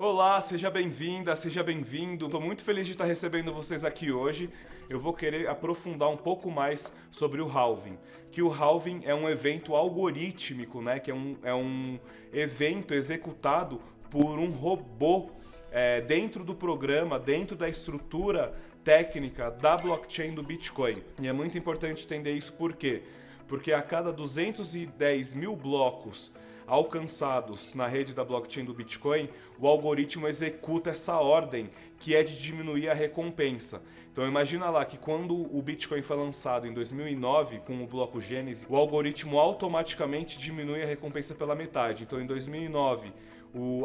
Olá, seja bem-vinda, seja bem-vindo. Estou muito feliz de estar recebendo vocês aqui hoje. Eu vou querer aprofundar um pouco mais sobre o halving. Que o halving é um evento algorítmico, né? Que é um evento executado por um robô dentro do programa, dentro da estrutura técnica da blockchain do Bitcoin. E é muito importante entender isso por quê? Porque a cada 210 mil blocos alcançados na rede da blockchain do Bitcoin, o algoritmo executa essa ordem que é de diminuir a recompensa. Então imagina lá que quando o Bitcoin foi lançado em 2009 com o bloco Gênesis, o algoritmo automaticamente diminui a recompensa pela metade. Então em 2009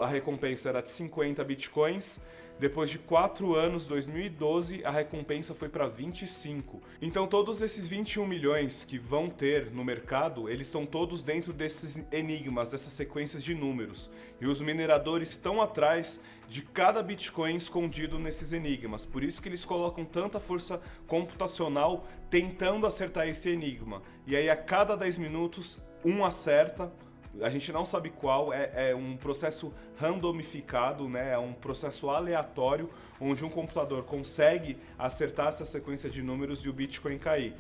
a recompensa era de 50 Bitcoins. Depois de 4 anos, 2012, a recompensa foi para 25. Então todos esses 21 milhões que vão ter no mercado, eles estão todos dentro desses enigmas, dessas sequências de números. E os mineradores estão atrás de cada Bitcoin escondido nesses enigmas. Por isso que eles colocam tanta força computacional tentando acertar esse enigma. E aí a cada 10 minutos, um acerta. A gente não sabe qual, é um processo randomificado, né? É um processo aleatório, onde um computador consegue acertar essa sequência de números e o Bitcoin cair.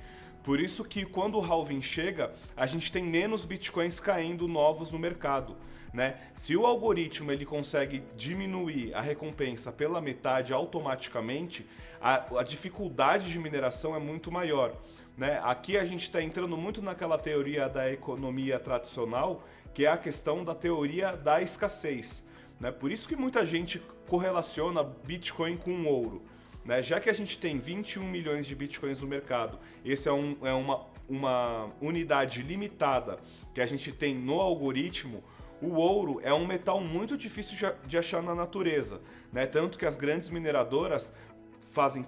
Por isso que quando o halving chega, a gente tem menos Bitcoins caindo novos no mercado, né? Se o algoritmo ele consegue diminuir a recompensa pela metade automaticamente, a dificuldade de mineração é muito maior, né? Aqui a gente está entrando muito naquela teoria da economia tradicional, que é a questão da teoria da escassez, né? Por isso que muita gente correlaciona Bitcoin com ouro, né? Já que a gente tem 21 milhões de Bitcoins no mercado, esse é uma unidade limitada que a gente tem no algoritmo. O ouro é um metal muito difícil de achar na natureza, né? Tanto que as grandes mineradoras fazem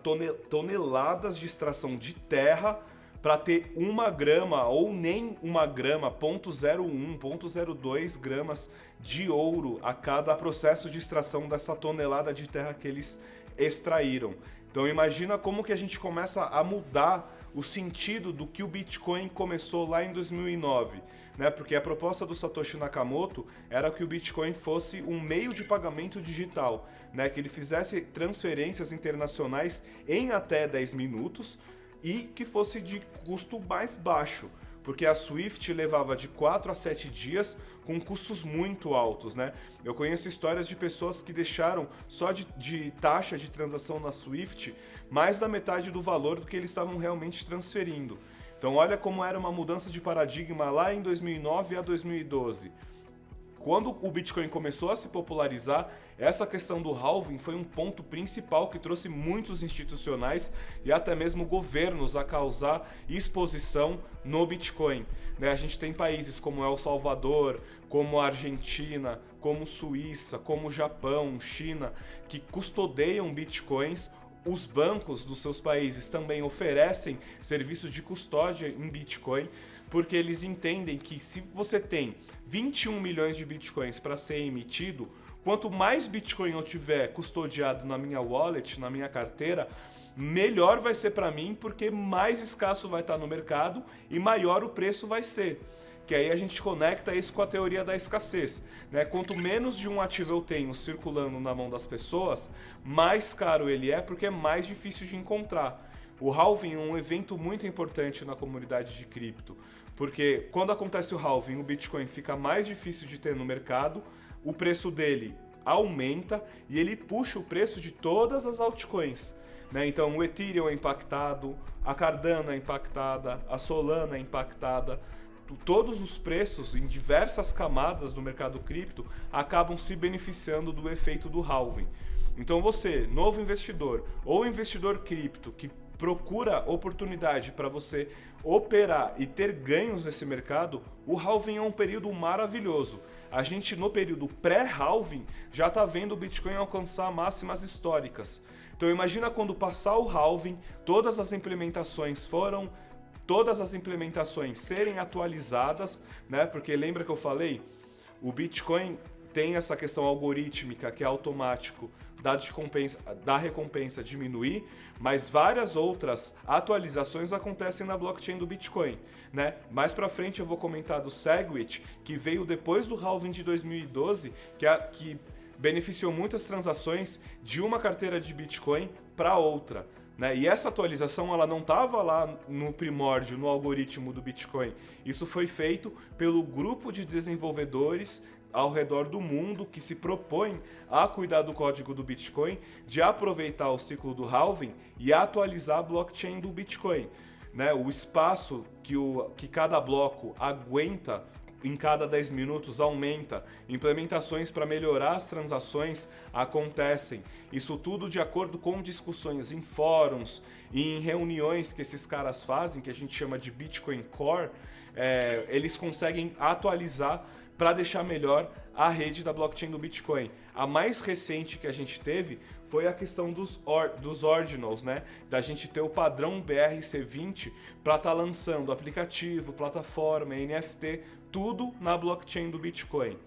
toneladas de extração de terra para ter 1 grama ou nem 1 grama, 0,01, 0,02 gramas de ouro a cada processo de extração dessa tonelada de terra que eles extraíram. Então imagina como que a gente começa a mudar o sentido do que o Bitcoin começou lá em 2009, né? Porque a proposta do Satoshi Nakamoto era que o Bitcoin fosse um meio de pagamento digital, né? Que ele fizesse transferências internacionais em até 10 minutos, e que fosse de custo mais baixo, porque a Swift levava de 4 a 7 dias com custos muito altos, né? Eu conheço histórias de pessoas que deixaram só de taxa de transação na Swift mais da metade do valor do que eles estavam realmente transferindo. Então olha como era uma mudança de paradigma lá em 2009 a 2012. Quando o Bitcoin começou a se popularizar, essa questão do halving foi um ponto principal que trouxe muitos institucionais e até mesmo governos a causar exposição no Bitcoin, né? A gente tem países como El Salvador, como a Argentina, como Suíça, como Japão, China, que custodiam Bitcoins. Os bancos dos seus países também oferecem serviços de custódia em Bitcoin, porque eles entendem que se você tem 21 milhões de Bitcoins para ser emitido, quanto mais Bitcoin eu tiver custodiado na minha wallet, na minha carteira, melhor vai ser para mim, porque mais escasso vai estar no mercado e maior o preço vai ser. Que aí a gente conecta isso com a teoria da escassez, né? Quanto menos de um ativo eu tenho circulando na mão das pessoas, mais caro ele é, porque é mais difícil de encontrar. O halving é um evento muito importante na comunidade de cripto, porque quando acontece o halving, o Bitcoin fica mais difícil de ter no mercado, o preço dele aumenta e ele puxa o preço de todas as altcoins, né? Então o Ethereum é impactado, a Cardano é impactada, a Solana é impactada. Todos os preços em diversas camadas do mercado cripto acabam se beneficiando do efeito do halving. Então você, novo investidor ou investidor cripto que procura oportunidade para você operar e ter ganhos nesse mercado, o halving é um período maravilhoso. A gente no período pré-halving já está vendo o Bitcoin alcançar máximas históricas. Então imagina quando passar o halving, todas as implementações serem atualizadas, né? Porque lembra que eu falei? O Bitcoin tem essa questão algorítmica que é automático da recompensa diminuir, mas várias outras atualizações acontecem na blockchain do Bitcoin, né? Mais pra frente eu vou comentar do Segwit, que veio depois do halving de 2012, que beneficiou muitas transações de uma carteira de Bitcoin para outra, né? E essa atualização ela não estava lá no primórdio, no algoritmo do Bitcoin. Isso foi feito pelo grupo de desenvolvedores ao redor do mundo que se propõe a cuidar do código do Bitcoin, de aproveitar o ciclo do halving e atualizar a blockchain do Bitcoin, né? O espaço que cada bloco aguenta em cada 10 minutos aumenta, implementações para melhorar as transações acontecem. Isso tudo de acordo com discussões em fóruns e em reuniões que esses caras fazem, que a gente chama de Bitcoin Core, eles conseguem atualizar para deixar melhor a rede da blockchain do Bitcoin. A mais recente que a gente teve foi a questão dos ordinals, né? Da gente ter o padrão BRC20 para estar lançando aplicativo, plataforma, NFT, tudo na blockchain do Bitcoin.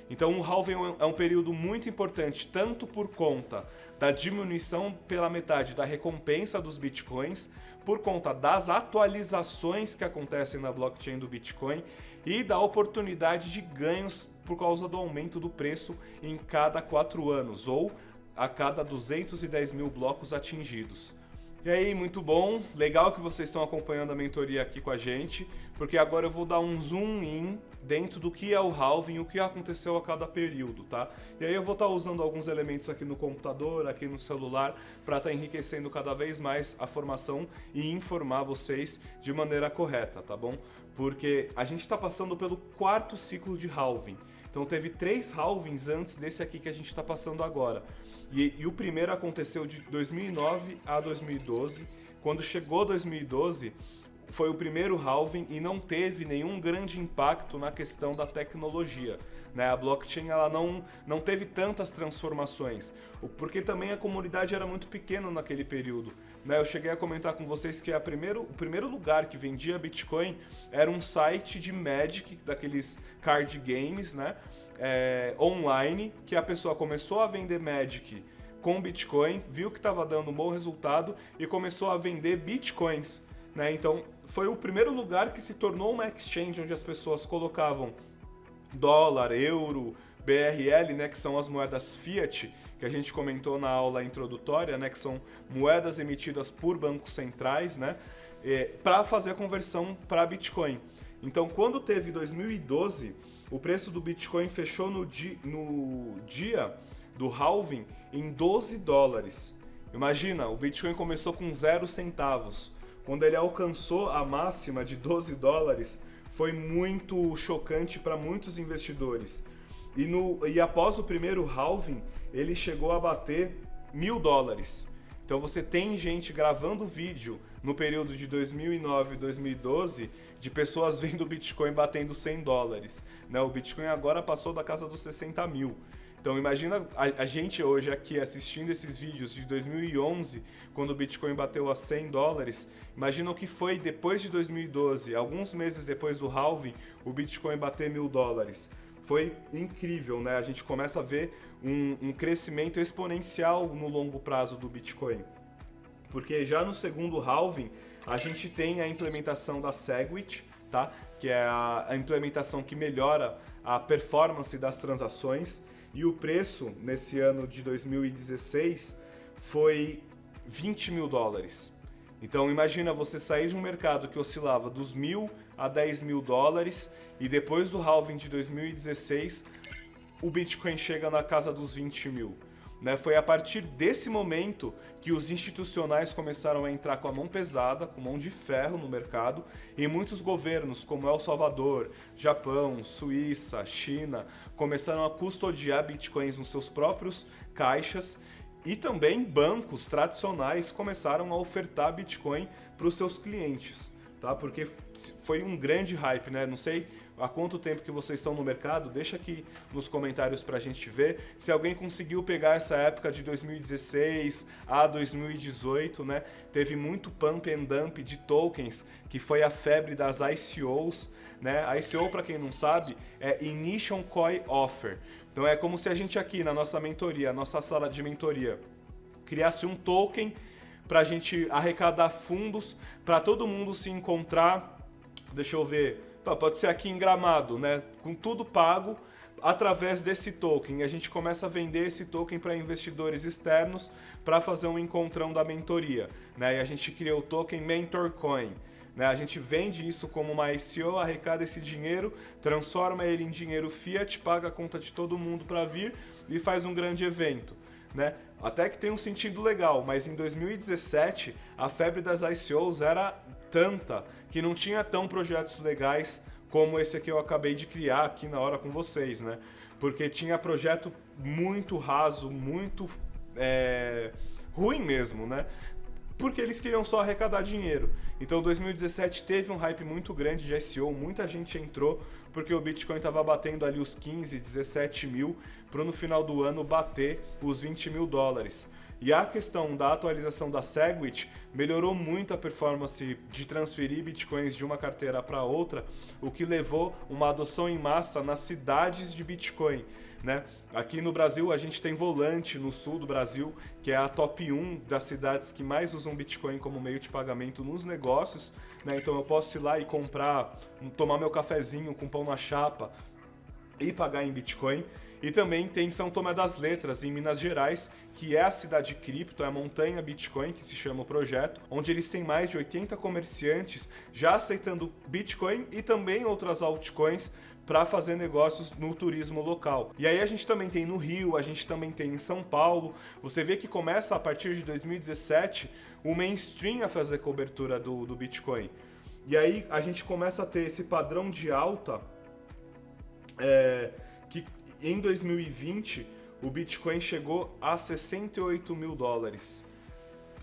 Então o halving é um período muito importante, tanto por conta da diminuição pela metade da recompensa dos Bitcoins, por conta das atualizações que acontecem na blockchain do Bitcoin e da oportunidade de ganhos por causa do aumento do preço em cada 4 anos, ou a cada 210 mil blocos atingidos. E aí, muito bom, legal que vocês estão acompanhando a mentoria aqui com a gente, porque agora eu vou dar um zoom in dentro do que é o halving e o que aconteceu a cada período, tá? E aí eu vou estar usando alguns elementos aqui no computador, aqui no celular, para estar enriquecendo cada vez mais a formação e informar vocês de maneira correta, tá bom? Porque a gente está passando pelo 4º ciclo de halving. Então teve 3 halvings antes desse aqui que a gente está passando agora. E o primeiro aconteceu de 2009 a 2012. Quando chegou 2012, foi o primeiro halving e não teve nenhum grande impacto na questão da tecnologia, né? A blockchain ela não teve tantas transformações, porque também a comunidade era muito pequena naquele período, né? Eu cheguei a comentar com vocês que o primeiro lugar que vendia Bitcoin era um site de Magic, daqueles card games, né? Online, que a pessoa começou a vender Magic com Bitcoin, viu que estava dando um bom resultado e começou a vender Bitcoins, né? Então foi o primeiro lugar que se tornou uma exchange onde as pessoas colocavam dólar, euro, BRL, né, que são as moedas fiat, que a gente comentou na aula introdutória, né, que são moedas emitidas por bancos centrais, né, para fazer a conversão para Bitcoin. Então, quando teve 2012, o preço do Bitcoin fechou no dia do halving em 12 dólares. Imagina, o Bitcoin começou com 0 centavos. Quando ele alcançou a máxima de 12 dólares, foi muito chocante para muitos investidores. E após o primeiro halving, ele chegou a bater 1.000 dólares. Então você tem gente gravando vídeo no período de 2009 e 2012 de pessoas vendo o Bitcoin batendo 100 dólares. Né? O Bitcoin agora passou da casa dos 60 mil. Então imagina a gente hoje aqui assistindo esses vídeos de 2011, quando o Bitcoin bateu a 100 dólares, imagina o que foi depois de 2012, alguns meses depois do halving, o Bitcoin bater 1.000 dólares. Foi incrível, né? A gente começa a ver um crescimento exponencial no longo prazo do Bitcoin. Porque já no segundo halving, a gente tem a implementação da Segwit, tá? Que é a implementação que melhora a performance das transações. E o preço, nesse ano de 2016, foi 20.000 dólares. Então imagina você sair de um mercado que oscilava dos 1.000 a 10.000 dólares e depois do halving de 2016, o Bitcoin chega na casa dos 20 mil. Né? Foi a partir desse momento que os institucionais começaram a entrar com a mão pesada, com mão de ferro no mercado, e muitos governos, como El Salvador, Japão, Suíça, China, começaram a custodiar bitcoins nos seus próprios caixas, e também bancos tradicionais começaram a ofertar Bitcoin para os seus clientes, tá? Porque foi um grande hype, né? Não sei há quanto tempo que vocês estão no mercado, deixa aqui nos comentários para a gente ver se alguém conseguiu pegar essa época de 2016 a 2018, né? Teve muito pump and dump de tokens, que foi a febre das ICOs, né? A ICO, para quem não sabe, é Initial Coin Offer. Então é como se a gente aqui na nossa mentoria, nossa sala de mentoria, criasse um token para a gente arrecadar fundos para todo mundo se encontrar. Deixa eu ver, pode ser aqui em Gramado, né? Com tudo pago, através desse token, a gente começa a vender esse token para investidores externos para fazer um encontrão da mentoria, né? E a gente cria o token MentorCoin. Né? A gente vende isso como uma ICO, arrecada esse dinheiro, transforma ele em dinheiro fiat, paga a conta de todo mundo para vir e faz um grande evento. Né? Até que tem um sentido legal, mas em 2017 a febre das ICOs era tanta que não tinha tão projetos legais como esse aqui eu acabei de criar aqui na hora com vocês, né? Porque tinha projeto muito raso, muito ruim mesmo, né? Porque eles queriam só arrecadar dinheiro. Então 2017 teve um hype muito grande de ICO, muita gente entrou porque o Bitcoin estava batendo ali os 15, 17 mil para no final do ano bater os 20 mil dólares. E a questão da atualização da Segwit melhorou muito a performance de transferir bitcoins de uma carteira para outra, o que levou uma adoção em massa nas cidades de Bitcoin. Né? Aqui no Brasil a gente tem Volante, no sul do Brasil, que é a top 1 das cidades que mais usam Bitcoin como meio de pagamento nos negócios. Né? Então eu posso ir lá e comprar, tomar meu cafezinho com pão na chapa e pagar em Bitcoin. E também tem São Tomé das Letras, em Minas Gerais, que é a cidade cripto, é a montanha Bitcoin, que se chama o projeto, onde eles têm mais de 80 comerciantes já aceitando Bitcoin e também outras altcoins para fazer negócios no turismo local. E aí a gente também tem no Rio, a gente também tem em São Paulo. Você vê que começa a partir de 2017 o mainstream a fazer cobertura do Bitcoin. E aí a gente começa a ter esse padrão de alta que em 2020 o Bitcoin chegou a 68 mil dólares.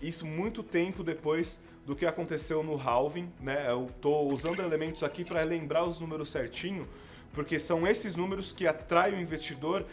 Isso muito tempo depois do que aconteceu no halving, né? Eu estou usando elementos aqui para lembrar os números certinho, porque são esses números que atraem o investidor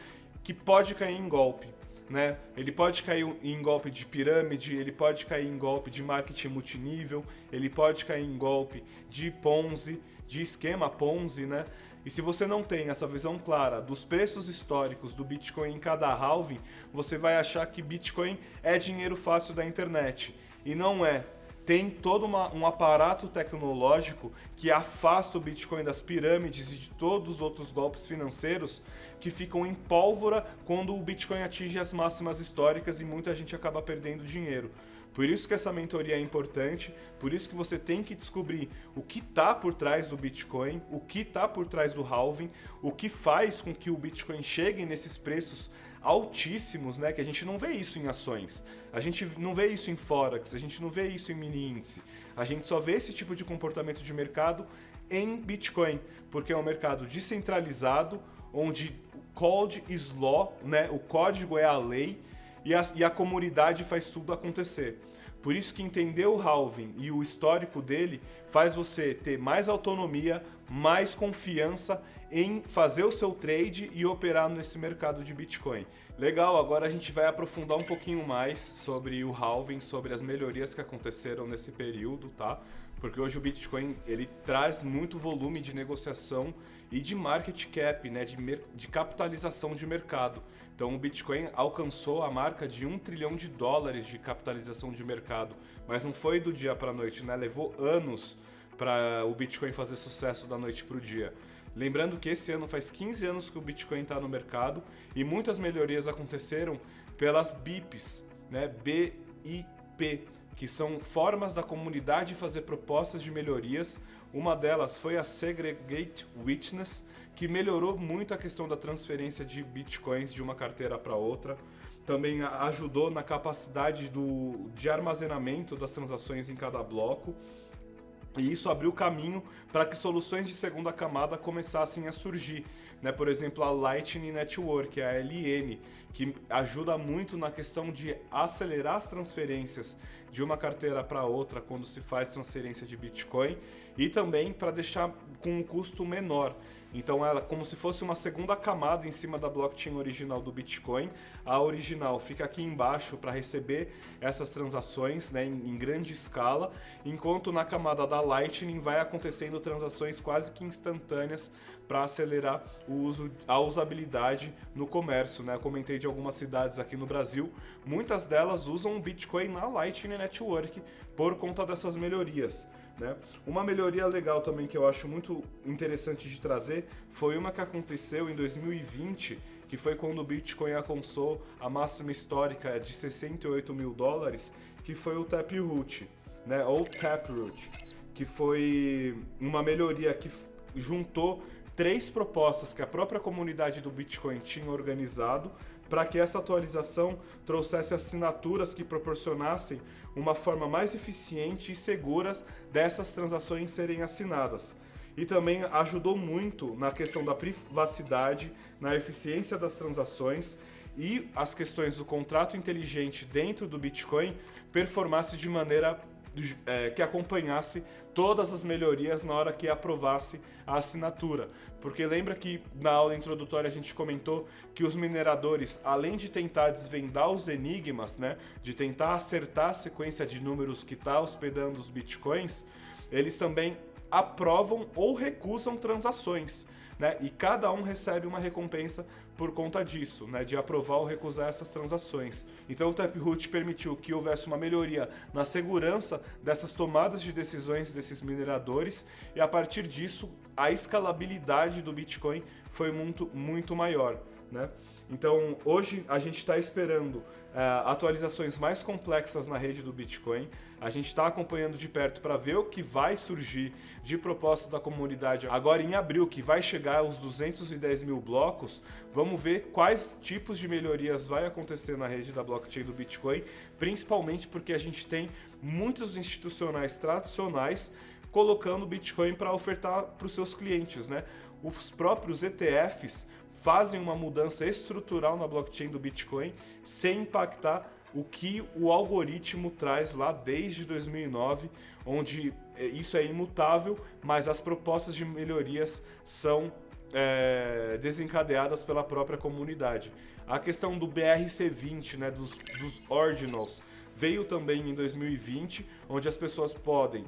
que pode cair em golpe. Né? Ele pode cair em golpe de pirâmide, ele pode cair em golpe de marketing multinível, ele pode cair em golpe de Ponzi, de esquema Ponzi, né? E se você não tem essa visão clara dos preços históricos do Bitcoin em cada halving, você vai achar que Bitcoin é dinheiro fácil da internet. E não é. Tem todo um aparato tecnológico que afasta o Bitcoin das pirâmides e de todos os outros golpes financeiros que ficam em pólvora quando o Bitcoin atinge as máximas históricas e muita gente acaba perdendo dinheiro. Por isso que essa mentoria é importante, por isso que você tem que descobrir o que está por trás do Bitcoin, o que está por trás do halving, o que faz com que o Bitcoin chegue nesses preços altíssimos, né? Que a gente não vê isso em ações, a gente não vê isso em Forex, a gente não vê isso em mini índice, a gente só vê esse tipo de comportamento de mercado em Bitcoin, porque é um mercado descentralizado, onde o code is law, né? O código é a lei e a comunidade faz tudo acontecer. Por isso que entender o halving e o histórico dele faz você ter mais autonomia, mais confiança em fazer o seu trade e operar nesse mercado de Bitcoin. Legal, agora a gente vai aprofundar um pouquinho mais sobre o halving, sobre as melhorias que aconteceram nesse período, tá? Porque hoje o Bitcoin ele traz muito volume de negociação e de market cap, né? De capitalização de mercado. Então o Bitcoin alcançou a marca de $1 trilhão de capitalização de mercado, mas não foi do dia para a noite, né? Levou anos para o Bitcoin fazer sucesso da noite para o dia. Lembrando que esse ano faz 15 anos que o Bitcoin está no mercado e muitas melhorias aconteceram pelas BIPs, né? BIP, que são formas da comunidade fazer propostas de melhorias. Uma delas foi a Segregate Witness, que melhorou muito a questão da transferência de bitcoins de uma carteira para outra. Também ajudou na capacidade de armazenamento das transações em cada bloco. E isso abriu caminho para que soluções de segunda camada começassem a surgir. Né? Por exemplo, a Lightning Network, a LN, que ajuda muito na questão de acelerar as transferências de uma carteira para outra quando se faz transferência de Bitcoin e também para deixar com um custo menor. Então ela como se fosse uma segunda camada em cima da blockchain original do Bitcoin. A original fica aqui embaixo para receber essas transações, né, em grande escala, enquanto na camada da Lightning vai acontecendo transações quase que instantâneas para acelerar a usabilidade no comércio. Né? Eu comentei de algumas cidades aqui no Brasil, muitas delas usam o Bitcoin na Lightning Network por conta dessas melhorias. né? Uma melhoria legal também que eu acho muito interessante de trazer foi uma que aconteceu em 2020, que foi quando o Bitcoin alcançou a máxima histórica de $68 mil, que foi o Taproot, né? Ou Taproot, que foi uma melhoria que juntou 3 propostas que a própria comunidade do Bitcoin tinha organizado para que essa atualização trouxesse assinaturas que proporcionassem uma forma mais eficiente e segura dessas transações serem assinadas. E também ajudou muito na questão da privacidade, na eficiência das transações e as questões do contrato inteligente dentro do Bitcoin performasse de maneira que acompanhasse todas as melhorias na hora que aprovasse a assinatura. Porque lembra que na aula introdutória a gente comentou que os mineradores, além de tentar desvendar os enigmas, né, de tentar acertar a sequência de números que está hospedando os bitcoins, eles também aprovam ou recusam transações, né? E cada um recebe uma recompensa por conta disso, né? De aprovar ou recusar essas transações. Então o Taproot permitiu que houvesse uma melhoria na segurança dessas tomadas de decisões desses mineradores e a partir disso a escalabilidade do Bitcoin foi muito maior, né? Então hoje a gente está esperando atualizações mais complexas na rede do Bitcoin. A gente está acompanhando de perto para ver o que vai surgir de proposta da comunidade agora em abril, que vai chegar aos 210 mil blocos. Vamos ver quais tipos de melhorias vai acontecer na rede da blockchain do Bitcoin, principalmente porque a gente tem muitos institucionais tradicionais colocando o Bitcoin para ofertar para os seus clientes, né? Os próprios ETFs fazem uma mudança estrutural na blockchain do Bitcoin sem impactar o que o algoritmo traz lá desde 2009, onde isso é imutável, mas as propostas de melhorias são desencadeadas pela própria comunidade. A questão do BRC20, né, dos ordinals, veio também em 2020, onde as pessoas podem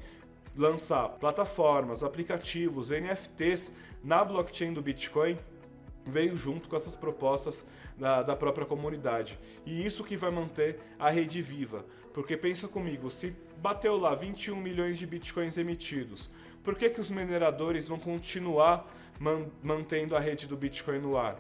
lançar plataformas, aplicativos, NFTs na blockchain do Bitcoin, veio junto com essas propostas da própria comunidade. E isso que vai manter a rede viva. Porque pensa comigo, se bateu lá 21 milhões de bitcoins emitidos, por que os mineradores vão continuar mantendo a rede do Bitcoin no ar?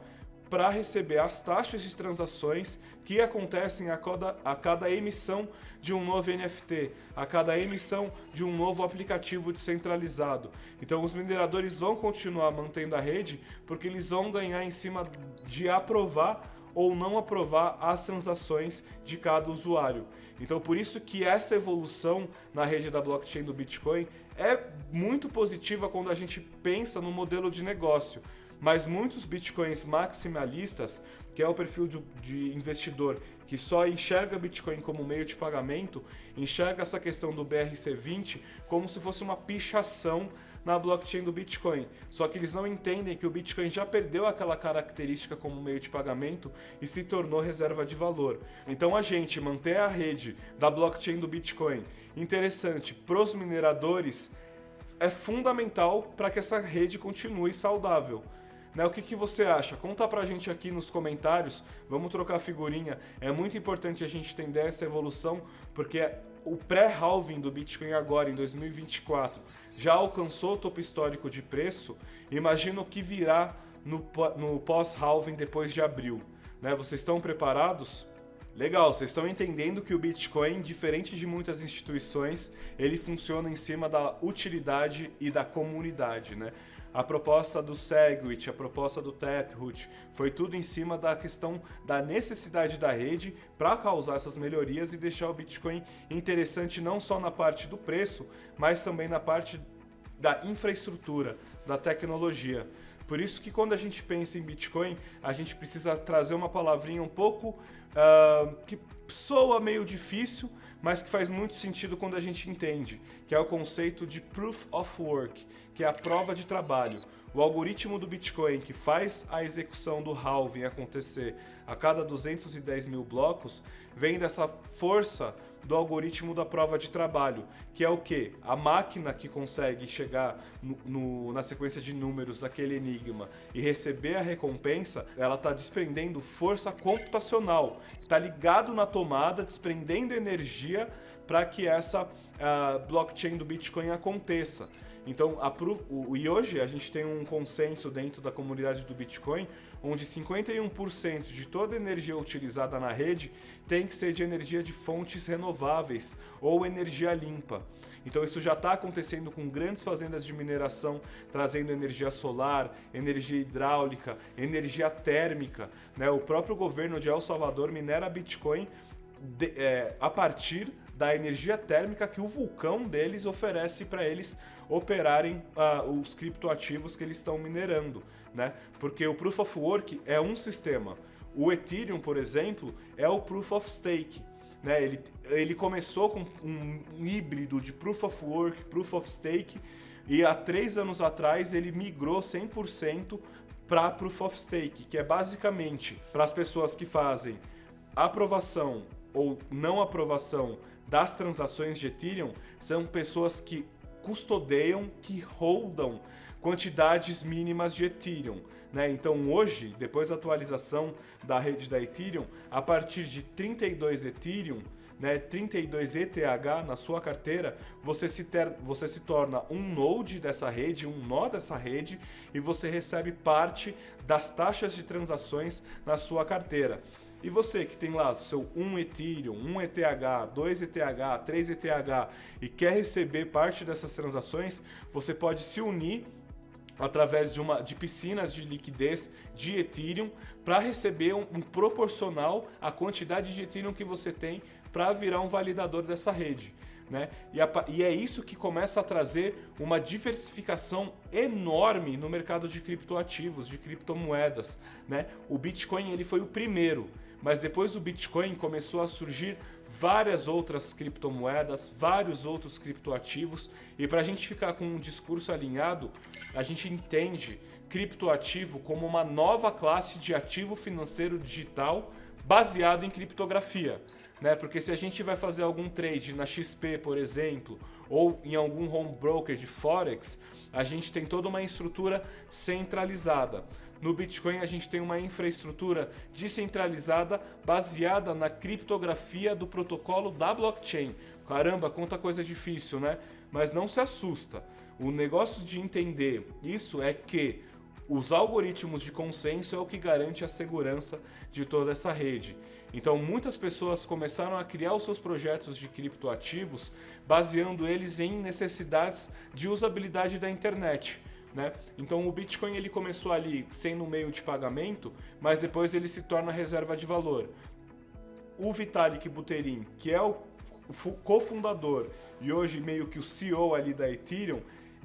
Para receber as taxas de transações que acontecem a cada emissão de um novo NFT, a cada emissão de um novo aplicativo descentralizado. Então os mineradores vão continuar mantendo a rede porque eles vão ganhar em cima de aprovar ou não aprovar as transações de cada usuário. Então por isso que essa evolução na rede da blockchain do Bitcoin é muito positiva quando a gente pensa no modelo de negócio. Mas muitos bitcoins maximalistas, que é o perfil de investidor que só enxerga Bitcoin como meio de pagamento, enxerga essa questão do BRC20 como se fosse uma pichação na blockchain do Bitcoin. Só que eles não entendem que o Bitcoin já perdeu aquela característica como meio de pagamento e se tornou reserva de valor. Então a gente manter a rede da blockchain do Bitcoin interessante para os mineradores é fundamental para que essa rede continue saudável. Né, o que você acha? Conta pra gente aqui nos comentários, vamos trocar figurinha. É muito importante a gente entender essa evolução, porque o pré-halving do Bitcoin agora, em 2024, já alcançou o topo histórico de preço. Imagina o que virá no pós-halving depois de abril. Né, vocês estão preparados? Legal, vocês estão entendendo que o Bitcoin, diferente de muitas instituições, ele funciona em cima da utilidade e da comunidade, né? A proposta do Segwit, a proposta do Taproot, foi tudo em cima da questão da necessidade da rede para causar essas melhorias e deixar o Bitcoin interessante não só na parte do preço, mas também na parte da infraestrutura, da tecnologia. Por isso que quando a gente pensa em Bitcoin, a gente precisa trazer uma palavrinha um pouco que soa meio difícil, mas que faz muito sentido quando a gente entende, que é o conceito de Proof of Work, que é a prova de trabalho. O algoritmo do Bitcoin que faz a execução do halving acontecer a cada 210 mil blocos, vem dessa força do algoritmo da prova de trabalho, que é o quê? A máquina que consegue chegar na sequência de números daquele enigma e receber a recompensa, ela está desprendendo força computacional, está ligado na tomada, desprendendo energia para que essa blockchain do Bitcoin aconteça. Então, e hoje a gente tem um consenso dentro da comunidade do Bitcoin, onde 51% de toda a energia utilizada na rede tem que ser de energia de fontes renováveis ou energia limpa. Então isso já está acontecendo com grandes fazendas de mineração, trazendo energia solar, energia hidráulica, energia térmica, né? O próprio governo de El Salvador minera Bitcoin a partir da energia térmica que o vulcão deles oferece para eles operarem os criptoativos que eles estão minerando, né? Porque o Proof of Work é um sistema. O Ethereum, por exemplo, é o Proof of Stake, né? Ele começou com um híbrido de Proof of Work, Proof of Stake, e há 3 anos atrás ele migrou 100% para Proof of Stake, que é basicamente para as pessoas que fazem aprovação ou não aprovação das transações de Ethereum, são pessoas que custodiam, que holdam quantidades mínimas de Ethereum, né? Então hoje, depois da atualização da rede da Ethereum, a partir de 32 Ethereum, né, 32 ETH na sua carteira, você se torna um node dessa rede, um nó dessa rede, e você recebe parte das taxas de transações na sua carteira. E você que tem lá seu 1 Ethereum, 1 ETH, 2 ETH, 3 ETH e quer receber parte dessas transações, você pode se unir através de piscinas de liquidez de Ethereum para receber um proporcional à quantidade de Ethereum que você tem para virar um validador dessa rede, né? E é isso que começa a trazer uma diversificação enorme no mercado de criptoativos, de criptomoedas, né? O Bitcoin ele foi o primeiro, mas depois do Bitcoin começou a surgir várias outras criptomoedas, vários outros criptoativos, e para a gente ficar com um discurso alinhado, a gente entende criptoativo como uma nova classe de ativo financeiro digital baseado em criptografia, né? Porque se a gente vai fazer algum trade na XP, por exemplo, ou em algum home broker de Forex, a gente tem toda uma estrutura centralizada. No Bitcoin a gente tem uma infraestrutura descentralizada baseada na criptografia do protocolo da blockchain. Caramba, quanta coisa difícil, né? Mas não se assusta. O negócio de entender isso é que os algoritmos de consenso é o que garante a segurança de toda essa rede. Então muitas pessoas começaram a criar os seus projetos de criptoativos baseando eles em necessidades de usabilidade da internet, né? Então o Bitcoin ele começou ali sendo um meio de pagamento, mas depois ele se torna reserva de valor. O Vitalik Buterin, que é o cofundador e hoje meio que o CEO ali da Ethereum,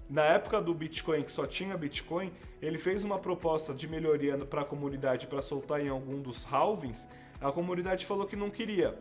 na época do Bitcoin, que só tinha Bitcoin, ele fez uma proposta de melhoria para a comunidade para soltar em algum dos halvings. A comunidade falou que não queria,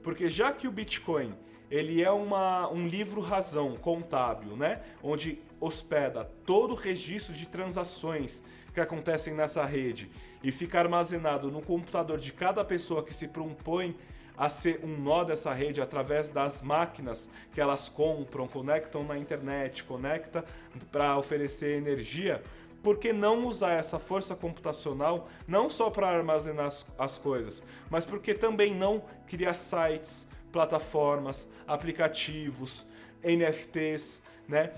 porque já que o Bitcoin ele é um livro-razão contábil, né? Onde hospeda todo o registro de transações que acontecem nessa rede e fica armazenado no computador de cada pessoa que se propõe a ser um nó dessa rede através das máquinas que elas compram, conectam na internet, conecta para oferecer energia. Por que não usar essa força computacional não só para armazenar as coisas, mas porque também não criar sites, plataformas, aplicativos, NFTs, né?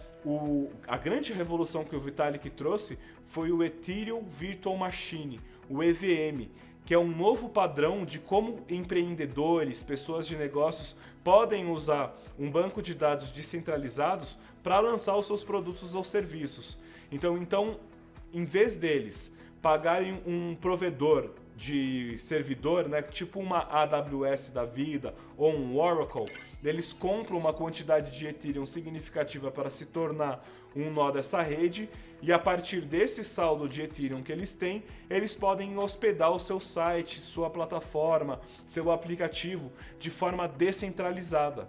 A grande revolução que o Vitalik trouxe foi o Ethereum Virtual Machine, o EVM, que é um novo padrão de como empreendedores, pessoas de negócios podem usar um banco de dados descentralizados para lançar os seus produtos ou serviços. Então, em vez deles pagarem um provedor de servidor, né, tipo uma AWS da vida ou um Oracle, eles compram uma quantidade de Ethereum significativa para se tornar um nó dessa rede, e a partir desse saldo de Ethereum que eles têm, eles podem hospedar o seu site, sua plataforma, seu aplicativo de forma descentralizada.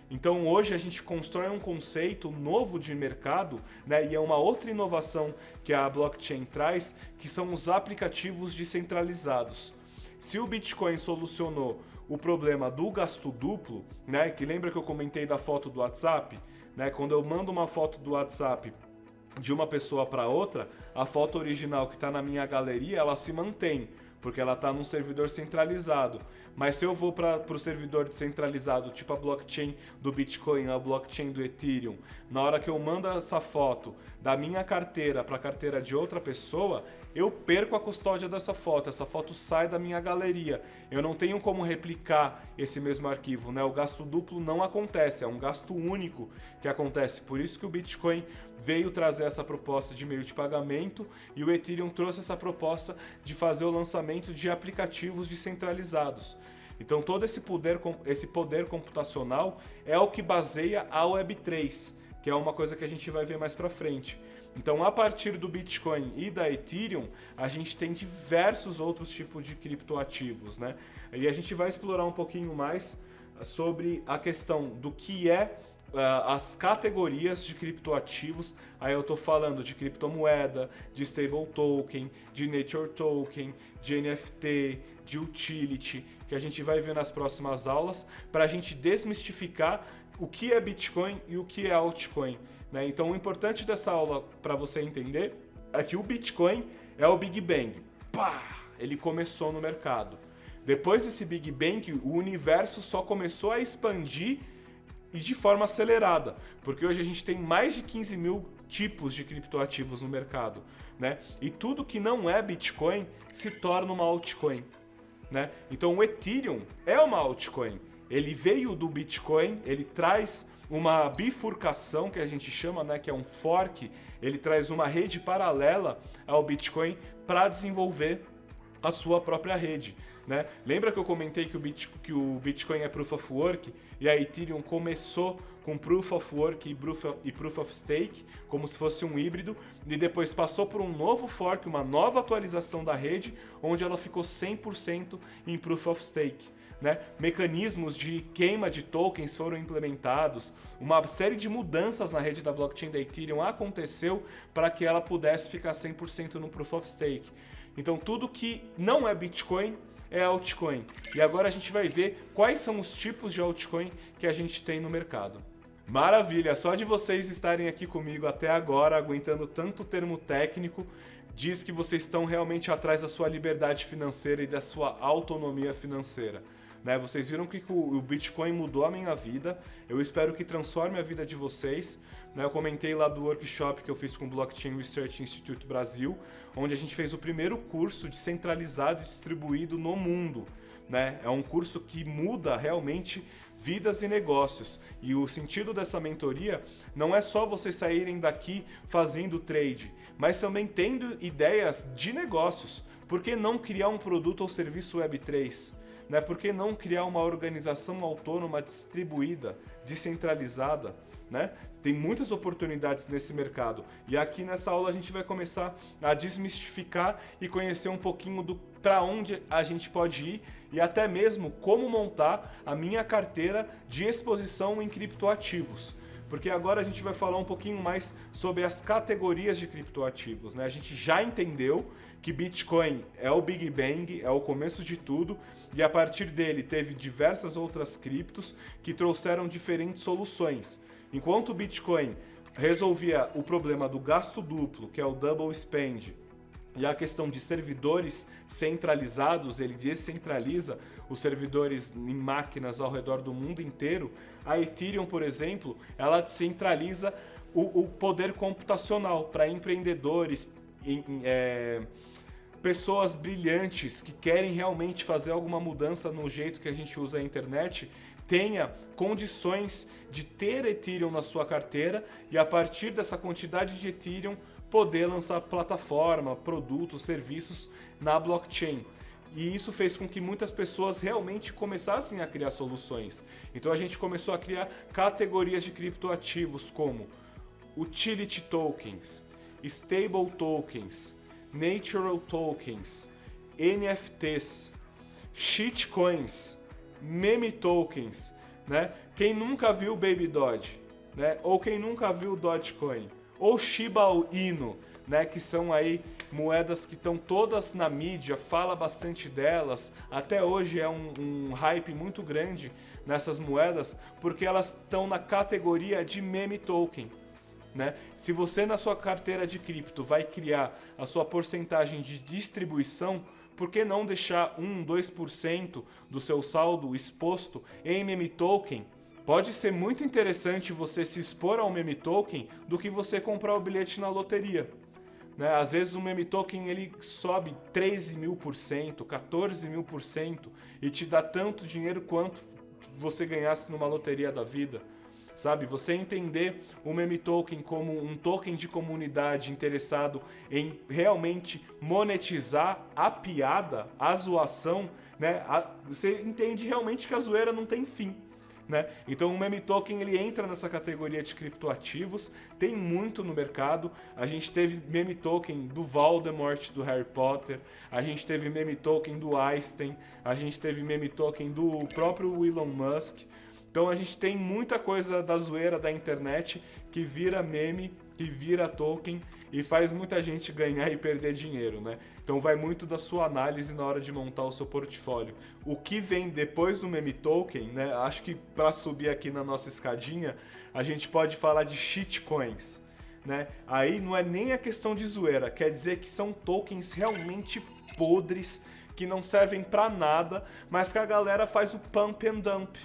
Então hoje a gente constrói um conceito novo de mercado, né? E é uma outra inovação que a blockchain traz, que são os aplicativos descentralizados. Se o Bitcoin solucionou o problema do gasto duplo, né? Que lembra que eu comentei da foto do WhatsApp, né? Quando eu mando uma foto do WhatsApp de uma pessoa para outra, a foto original que está na minha galeria, ela se mantém, porque ela está num servidor centralizado. Mas se eu vou para o servidor descentralizado, tipo a blockchain do Bitcoin, a blockchain do Ethereum, na hora que eu mando essa foto da minha carteira para a carteira de outra pessoa, eu perco a custódia dessa foto. Essa foto sai da minha galeria. Eu não tenho como replicar esse mesmo arquivo, né? O gasto duplo não acontece, é um gasto único que acontece. Por isso que o Bitcoin veio trazer essa proposta de meio de pagamento e o Ethereum trouxe essa proposta de fazer o lançamento de aplicativos descentralizados. Então todo esse poder computacional é o que baseia a Web3, que é uma coisa que a gente vai ver mais para frente. Então, a partir do Bitcoin e da Ethereum, a gente tem diversos outros tipos de criptoativos, né? E a gente vai explorar um pouquinho mais sobre a questão do que as categorias de criptoativos. Aí eu estou falando de criptomoeda, de stable token, de nature token, de NFT, de utility, que a gente vai ver nas próximas aulas, para a gente desmistificar o que é Bitcoin e o que é altcoin. Então, o importante dessa aula, para você entender, é que o Bitcoin é o Big Bang. Pá! Ele começou no mercado. Depois desse Big Bang, o universo só começou a expandir e de forma acelerada, porque hoje a gente tem mais de 15 mil tipos de criptoativos no mercado, né? E tudo que não é Bitcoin se torna uma altcoin, né? Então, o Ethereum é uma altcoin. Ele veio do Bitcoin, ele traz uma bifurcação que a gente chama, né, que é um fork. Ele traz uma rede paralela ao Bitcoin para desenvolver a sua própria rede, né? Lembra que eu comentei que o Bitcoin é Proof of Work e a Ethereum começou com Proof of Work e Proof of Stake, como se fosse um híbrido, e depois passou por um novo fork, uma nova atualização da rede, onde ela ficou 100% em Proof of Stake. Né? Mecanismos de queima de tokens foram implementados, uma série de mudanças na rede da blockchain da Ethereum aconteceu para que ela pudesse ficar 100% no Proof of Stake. Então tudo que não é Bitcoin é altcoin. E agora a gente vai ver quais são os tipos de altcoin que a gente tem no mercado. Maravilha, só de vocês estarem aqui comigo até agora, aguentando tanto termo técnico, diz que vocês estão realmente atrás da sua liberdade financeira e da sua autonomia financeira. Né? Vocês viram que o Bitcoin mudou a minha vida, eu espero que transforme a vida de vocês. Né? Eu comentei lá do workshop que eu fiz com o Blockchain Research Institute Brasil, onde a gente fez o primeiro curso descentralizado e distribuído no mundo. Né? É um curso que muda realmente vidas e negócios. E o sentido dessa mentoria não é só vocês saírem daqui fazendo trade, mas também tendo ideias de negócios. Por que não criar um produto ou serviço Web3? Né? Por que não criar uma organização autônoma distribuída, descentralizada? Né? Tem muitas oportunidades nesse mercado. E aqui nessa aula a gente vai começar a desmistificar e conhecer um pouquinho do para onde a gente pode ir e até mesmo como montar a minha carteira de exposição em criptoativos. Porque agora a gente vai falar um pouquinho mais sobre as categorias de criptoativos. Né? A gente já entendeu que Bitcoin é o Big Bang, é o começo de tudo, e a partir dele teve diversas outras criptos que trouxeram diferentes soluções. Enquanto o Bitcoin resolvia o problema do gasto duplo, que é o double spend, e a questão de servidores centralizados, ele descentraliza os servidores em máquinas ao redor do mundo inteiro. A Ethereum, por exemplo, ela descentraliza o poder computacional para empreendedores, pessoas brilhantes que querem realmente fazer alguma mudança no jeito que a gente usa a internet, tenha condições de ter Ethereum na sua carteira e a partir dessa quantidade de Ethereum poder lançar plataforma, produtos, serviços na blockchain. E isso fez com que muitas pessoas realmente começassem a criar soluções. Então a gente começou a criar categorias de criptoativos como utility tokens, stable tokens, natural tokens, NFTs, shitcoins, meme tokens, né? Quem nunca viu Baby Doge, né? Ou quem nunca viu Dogecoin, ou Shiba Inu, né? Que são aí moedas que estão todas na mídia, fala bastante delas, até hoje é um hype muito grande nessas moedas, porque elas estão na categoria de meme token. Né? Se você na sua carteira de cripto vai criar a sua porcentagem de distribuição, por que não deixar 2% do seu saldo exposto em meme token? Pode ser muito interessante você se expor ao meme token do que você comprar o bilhete na loteria. Né? Às vezes o meme token ele sobe 13.000%, 14.000% e te dá tanto dinheiro quanto você ganhasse numa loteria da vida. Sabe, você entender o meme token como um token de comunidade interessado em realmente monetizar a piada, a zoação, né? Você entende realmente que a zoeira não tem fim. Né? Então o meme token ele entra nessa categoria de criptoativos, tem muito no mercado. A gente teve meme token do Voldemort do Harry Potter, a gente teve meme token do Einstein, a gente teve meme token do próprio Elon Musk. Então a gente tem muita coisa da zoeira da internet que vira meme, que vira token e faz muita gente ganhar e perder dinheiro, né? Então vai muito da sua análise na hora de montar o seu portfólio. O que vem depois do meme token, né? Acho que para subir aqui na nossa escadinha, a gente pode falar de shitcoins, né? Aí não é nem a questão de zoeira, quer dizer que são tokens realmente podres, que não servem para nada, mas que a galera faz o pump and dump.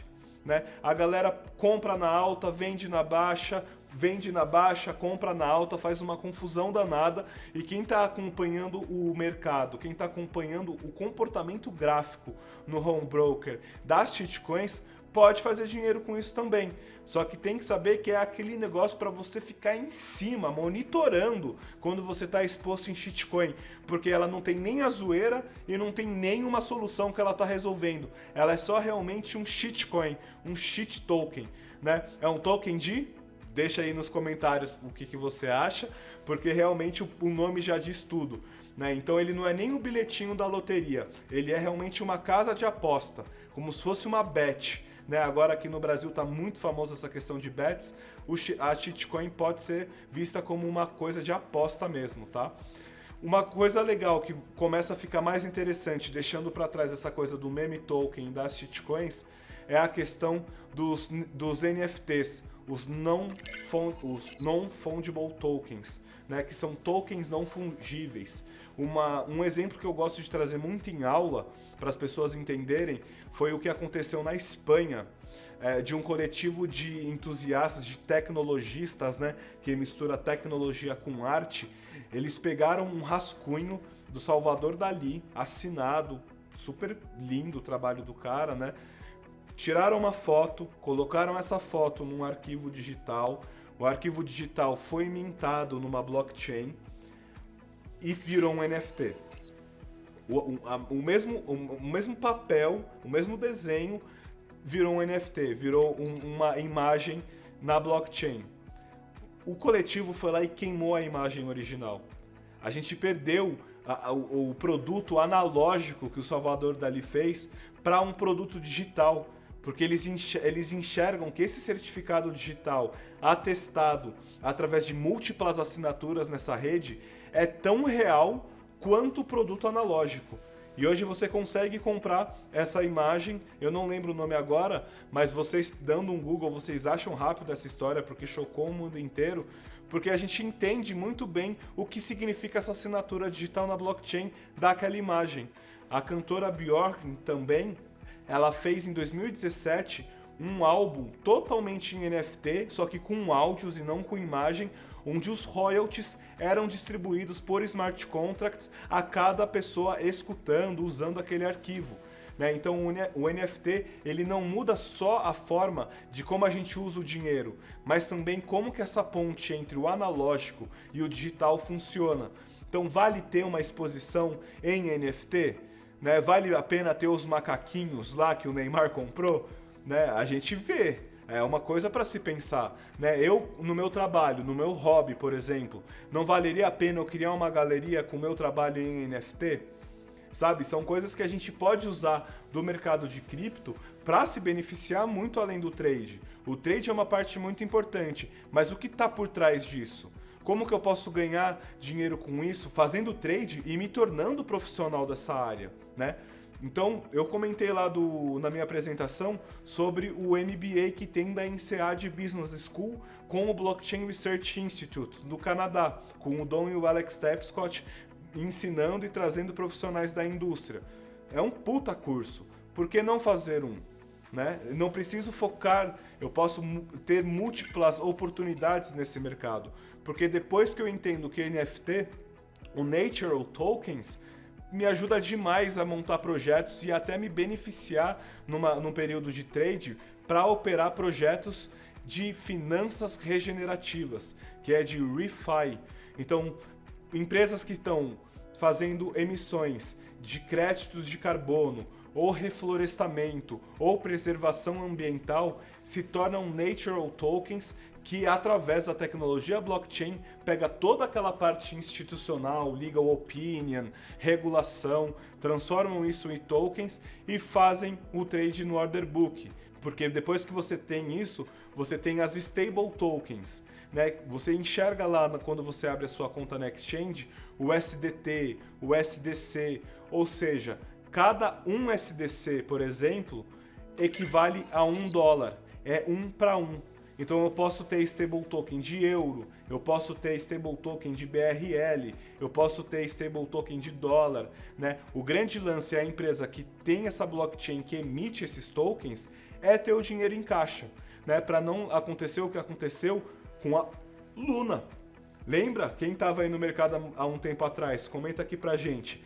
Né? A galera compra na alta, vende na baixa, compra na alta, faz uma confusão danada e quem está acompanhando o mercado, quem está acompanhando o comportamento gráfico no home broker das shitcoins pode fazer dinheiro com isso também. Só que tem que saber que é aquele negócio para você ficar em cima, monitorando quando você está exposto em shitcoin, porque ela não tem nem a zoeira e não tem nenhuma solução que ela está resolvendo. Ela é só realmente um shitcoin, um shit token, né? É um token de... Deixa aí nos comentários o que você acha, porque realmente o nome já diz tudo. Né? Então ele não é nem o bilhetinho da loteria, ele é realmente uma casa de aposta, como se fosse uma bet. Né? Agora aqui no Brasil está muito famosa essa questão de bets, a shitcoin pode ser vista como uma coisa de aposta mesmo, tá? Uma coisa legal que começa a ficar mais interessante, deixando para trás essa coisa do meme token e das shitcoins, é a questão dos NFTs, os non-fungible tokens, né? Que são tokens não fungíveis. Um exemplo que eu gosto de trazer muito em aula, para as pessoas entenderem, foi o que aconteceu na Espanha, de um coletivo de entusiastas, de tecnologistas, né? Que mistura tecnologia com arte. Eles pegaram um rascunho do Salvador Dalí, assinado, super lindo o trabalho do cara, né? Tiraram uma foto, colocaram essa foto num arquivo digital, o arquivo digital foi mintado numa blockchain e virou um NFT. O mesmo papel, o mesmo desenho virou um NFT, virou uma imagem na blockchain. O coletivo foi lá e queimou a imagem original. A gente perdeu o produto analógico que o Salvador Dalí fez para um produto digital. Porque eles enxergam que esse certificado digital atestado através de múltiplas assinaturas nessa rede é tão real quanto o produto analógico. E hoje você consegue comprar essa imagem, eu não lembro o nome agora, mas vocês dando um Google, vocês acham rápido essa história porque chocou o mundo inteiro, porque a gente entende muito bem o que significa essa assinatura digital na blockchain daquela imagem. A cantora Björk também, ela fez em 2017 um álbum totalmente em NFT, só que com áudios e não com imagem, onde os royalties eram distribuídos por smart contracts a cada pessoa escutando, usando aquele arquivo. Né? Então o NFT ele não muda só a forma de como a gente usa o dinheiro, mas também como que essa ponte entre o analógico e o digital funciona. Então vale ter uma exposição em NFT? Né, vale a pena ter os macaquinhos lá que o Neymar comprou? Né, a gente vê, é uma coisa para se pensar. Né? Eu, no meu trabalho, no meu hobby, por exemplo, não valeria a pena eu criar uma galeria com o meu trabalho em NFT? Sabe, são coisas que a gente pode usar do mercado de cripto para se beneficiar muito além do trade. O trade é uma parte muito importante, mas o que está por trás disso? Como que eu posso ganhar dinheiro com isso, fazendo trade e me tornando profissional dessa área, né? Então, eu comentei lá na minha apresentação sobre o MBA que tem da INSEAD Business School com o Blockchain Research Institute do Canadá, com o Don e o Alex Tapscott, ensinando e trazendo profissionais da indústria. É um puta curso. Por que não fazer um? Né? Não preciso focar, eu posso ter múltiplas oportunidades nesse mercado. Porque depois que eu entendo que NFT, o Natural Tokens, me ajuda demais a montar projetos e até me beneficiar num período de trade para operar projetos de finanças regenerativas, que é de ReFi. Então, empresas que estão fazendo emissões de créditos de carbono, ou reflorestamento, ou preservação ambiental, se tornam natural tokens que, através da tecnologia blockchain, pega toda aquela parte institucional, legal opinion, regulação, transformam isso em tokens e fazem o trade no order book. Porque depois que você tem isso, você tem as stable tokens. Né? Você enxerga lá quando você abre a sua conta na exchange o SDT, o SDC, ou seja, cada um SDC, por exemplo, equivale a $1, é 1 para 1. Então eu posso ter stable token de euro, eu posso ter stable token de BRL, eu posso ter stable token de dólar, né? O grande lance é a empresa que tem essa blockchain que emite esses tokens é ter o dinheiro em caixa, né? Para não acontecer o que aconteceu com a Luna. Lembra? Quem estava aí no mercado há um tempo atrás? Comenta aqui pra gente.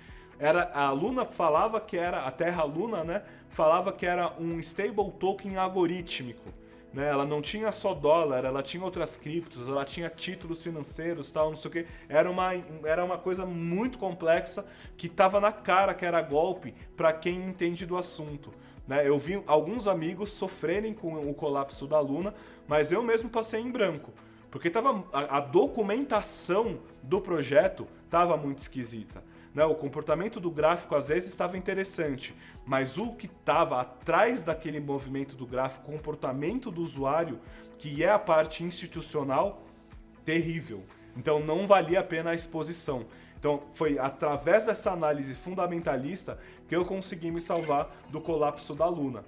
A Luna falava que era, a Terra Luna, né? Falava que era um stable token algorítmico. Né? Ela não tinha só dólar, ela tinha outras criptos, ela tinha títulos financeiros, tal, não sei o que. Era uma coisa muito complexa que estava na cara que era golpe para quem entende do assunto. Né? Eu vi alguns amigos sofrerem com o colapso da Luna, mas eu mesmo passei em branco. Porque a documentação do projeto estava muito esquisita. Né? O comportamento do gráfico às vezes estava interessante, mas o que estava atrás daquele movimento do gráfico, o comportamento do usuário, que é a parte institucional, terrível. Então não valia a pena a exposição. Então foi através dessa análise fundamentalista que eu consegui me salvar do colapso da Luna,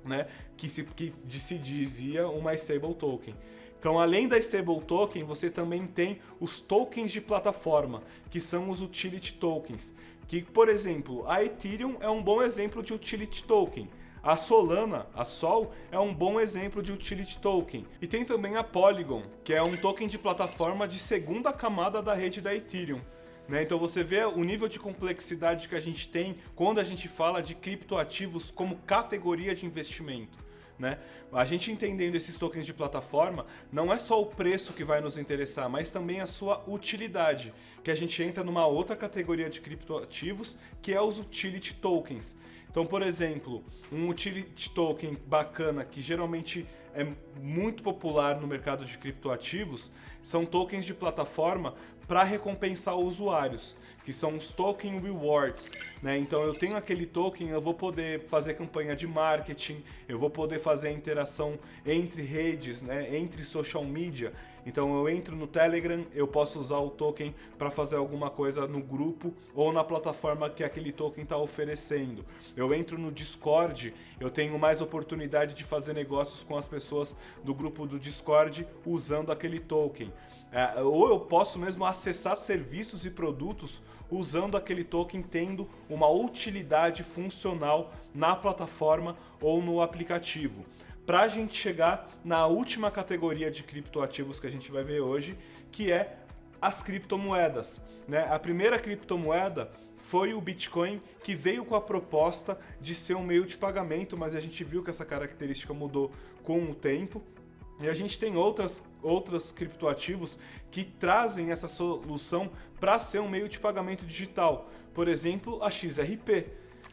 né? que se dizia uma stable token. Então, além da stable token, você também tem os tokens de plataforma, que são os utility tokens. Que, por exemplo, a Ethereum é um bom exemplo de utility token. A Solana, a Sol, é um bom exemplo de utility token. E tem também a Polygon, que é um token de plataforma de segunda camada da rede da Ethereum. Né? Então você vê o nível de complexidade que a gente tem quando a gente fala de criptoativos como categoria de investimento. Né? A gente entendendo esses tokens de plataforma, não é só o preço que vai nos interessar, mas também a sua utilidade, que a gente entra numa outra categoria de criptoativos, que é os utility tokens. Então, por exemplo, um utility token bacana, que geralmente é muito popular no mercado de criptoativos, são tokens de plataforma para recompensar usuários, que são os token rewards, né? Então eu tenho aquele token, eu vou poder fazer campanha de marketing, eu vou poder fazer interação entre redes, né? Entre social media. Então eu entro no Telegram, eu posso usar o token para fazer alguma coisa no grupo ou na plataforma que aquele token está oferecendo. Eu entro no Discord, eu tenho mais oportunidade de fazer negócios com as pessoas do grupo do Discord usando aquele token. Ou eu posso mesmo acessar serviços e produtos usando aquele token, tendo uma utilidade funcional na plataforma ou no aplicativo. Para a gente chegar na última categoria de criptoativos que a gente vai ver hoje, que é as criptomoedas. Né? A primeira criptomoeda foi o Bitcoin, que veio com a proposta de ser um meio de pagamento, mas a gente viu que essa característica mudou com o tempo. E a gente tem outros criptoativos que trazem essa solução para ser um meio de pagamento digital. Por exemplo, a XRP.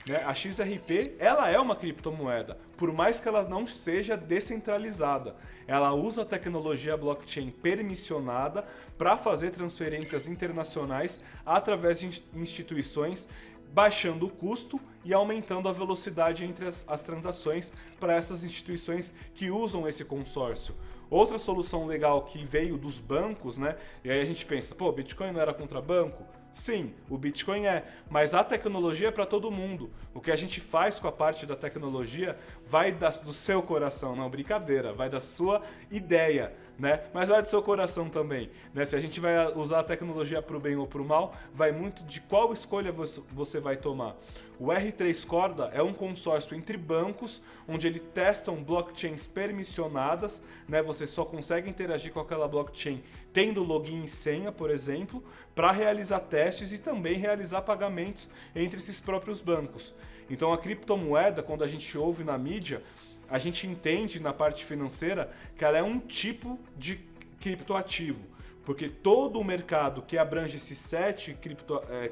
Né? A XRP, ela é uma criptomoeda, por mais que ela não seja descentralizada. Ela usa a tecnologia blockchain permissionada para fazer transferências internacionais através de instituições, baixando o custo e aumentando a velocidade entre as transações para essas instituições que usam esse consórcio. Outra solução legal que veio dos bancos, né? E aí a gente pensa, pô, Bitcoin não era contra banco? Sim, o Bitcoin mas a tecnologia é para todo mundo. O que a gente faz com a parte da tecnologia vai do seu coração, não, brincadeira, vai da sua ideia, né? Mas vai do seu coração também, né? Se a gente vai usar a tecnologia para o bem ou para o mal, vai muito de qual escolha você vai tomar. O R3 Corda é um consórcio entre bancos, onde eles testam blockchains permissionadas, né? Você só consegue interagir com aquela blockchain tendo login e senha, por exemplo, para realizar testes e também realizar pagamentos entre esses próprios bancos. Então a criptomoeda, quando a gente ouve na mídia, a gente entende na parte financeira que ela é um tipo de criptoativo. Porque todo o mercado que abrange esses 7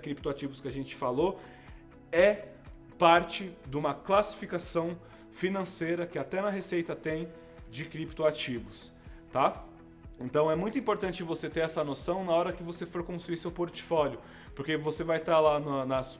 criptoativos que a gente falou é parte de uma classificação financeira que até na Receita tem de criptoativos, tá? Então é muito importante você ter essa noção na hora que você for construir seu portfólio, porque você vai estar lá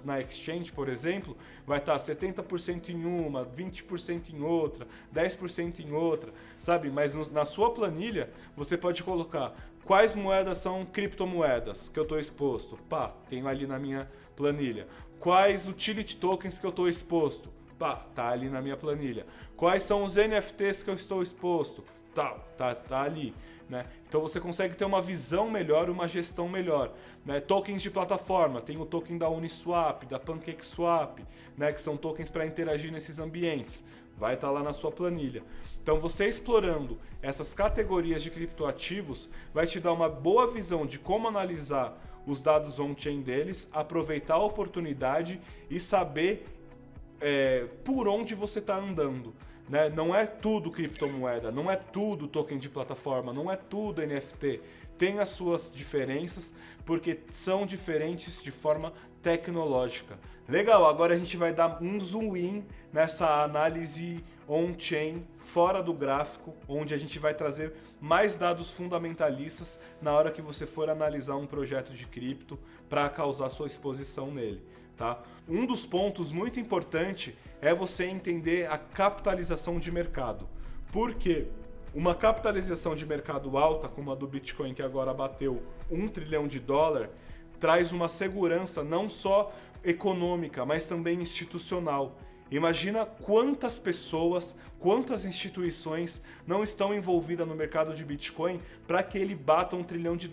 na exchange, por exemplo, vai estar 70% em uma, 20% em outra, 10% em outra, sabe? Mas na sua planilha você pode colocar quais moedas são criptomoedas que eu estou exposto. Pá, tenho ali na minha planilha. Quais utility tokens que eu estou exposto? Pá, tá ali na minha planilha. Quais são os NFTs que eu estou exposto? Tá ali. Né? Então você consegue ter uma visão melhor, uma gestão melhor. Né? Tokens de plataforma, tem o token da Uniswap, da PancakeSwap, né? Que são tokens para interagir nesses ambientes. Vai estar lá na sua planilha. Então você explorando essas categorias de criptoativos vai te dar uma boa visão de como analisar os dados on-chain deles, aproveitar a oportunidade e saber por onde você está andando. Né? Não é tudo criptomoeda, não é tudo token de plataforma, não é tudo NFT. Tem as suas diferenças, porque são diferentes de forma tecnológica. Legal, agora a gente vai dar um zoom in nessa análise on-chain, fora do gráfico, onde a gente vai trazer mais dados fundamentalistas na hora que você for analisar um projeto de cripto para causar sua exposição nele. Tá? Um dos pontos muito importante é você entender a capitalização de mercado. Por quê? Uma capitalização de mercado alta, como a do Bitcoin, que agora bateu $1 trilhão, traz uma segurança não só econômica, mas também institucional. Imagina quantas pessoas, quantas instituições não estão envolvidas no mercado de Bitcoin para que ele bata $1 trilhão de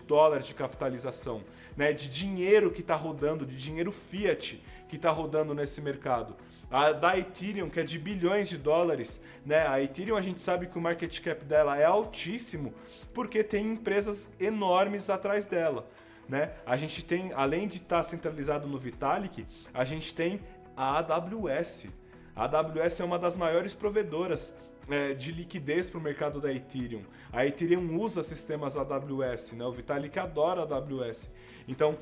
capitalização, né? De dinheiro que está rodando, de dinheiro fiat que está rodando nesse mercado. A da Ethereum, que é de bilhões de dólares, né? A Ethereum a gente sabe que o market cap dela é altíssimo porque tem empresas enormes atrás dela. Né? A gente tem, além de estar centralizado no Vitalik, a gente tem a AWS. A AWS é uma das maiores provedoras de liquidez para o mercado da Ethereum. A Ethereum usa sistemas AWS, né? O Vitalik adora a AWS. Então,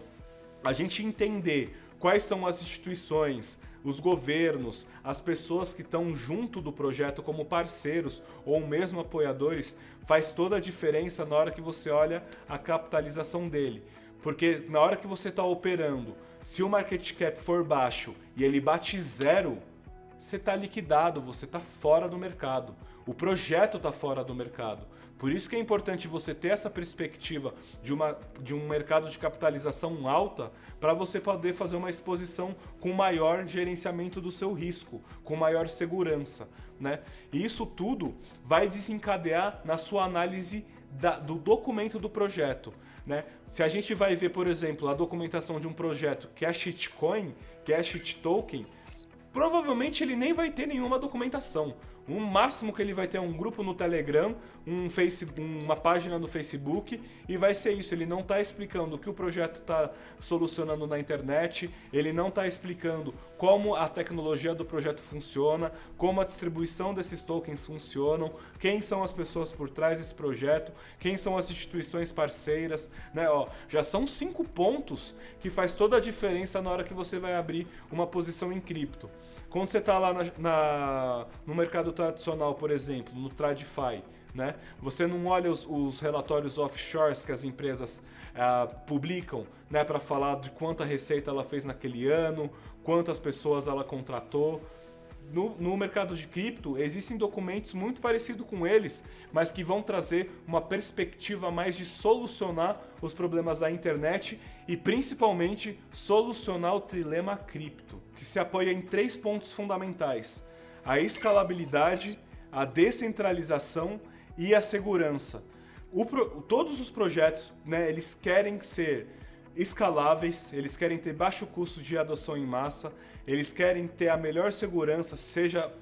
a gente entender quais são as instituições, os governos, as pessoas que estão junto do projeto como parceiros ou mesmo apoiadores, faz toda a diferença na hora que você olha a capitalização dele. Porque na hora que você está operando, se o market cap for baixo e ele bate 0, você está liquidado, você está fora do mercado. O projeto está fora do mercado. Por isso que é importante você ter essa perspectiva de um mercado de capitalização alta para você poder fazer uma exposição com maior gerenciamento do seu risco, com maior segurança. Né? E isso tudo vai desencadear na sua análise do documento do projeto. Né? Se a gente vai ver, por exemplo, a documentação de um projeto que é shitcoin, que é shit token, provavelmente ele nem vai ter nenhuma documentação. O máximo que ele vai ter é um grupo no Telegram, uma página no Facebook e vai ser isso. Ele não está explicando o que o projeto está solucionando na internet, ele não está explicando como a tecnologia do projeto funciona, como a distribuição desses tokens funcionam, quem são as pessoas por trás desse projeto, quem são as instituições parceiras. Né? Ó, já são 5 pontos que faz toda a diferença na hora que você vai abrir uma posição em cripto. Quando você está lá no mercado tradicional, por exemplo, no TradFi, né? Você não olha os relatórios offshores que as empresas publicam, né, para falar de quanta receita ela fez naquele ano, quantas pessoas ela contratou. no mercado de cripto, existem documentos muito parecidos com eles, mas que vão trazer uma perspectiva mais de solucionar os problemas da internet e principalmente solucionar o trilema cripto, que se apoia em 3 pontos fundamentais: a escalabilidade, a descentralização e a segurança. Todos os projetos, né, eles querem ser escaláveis, eles querem ter baixo custo de adoção em massa, eles querem ter a melhor segurança, seja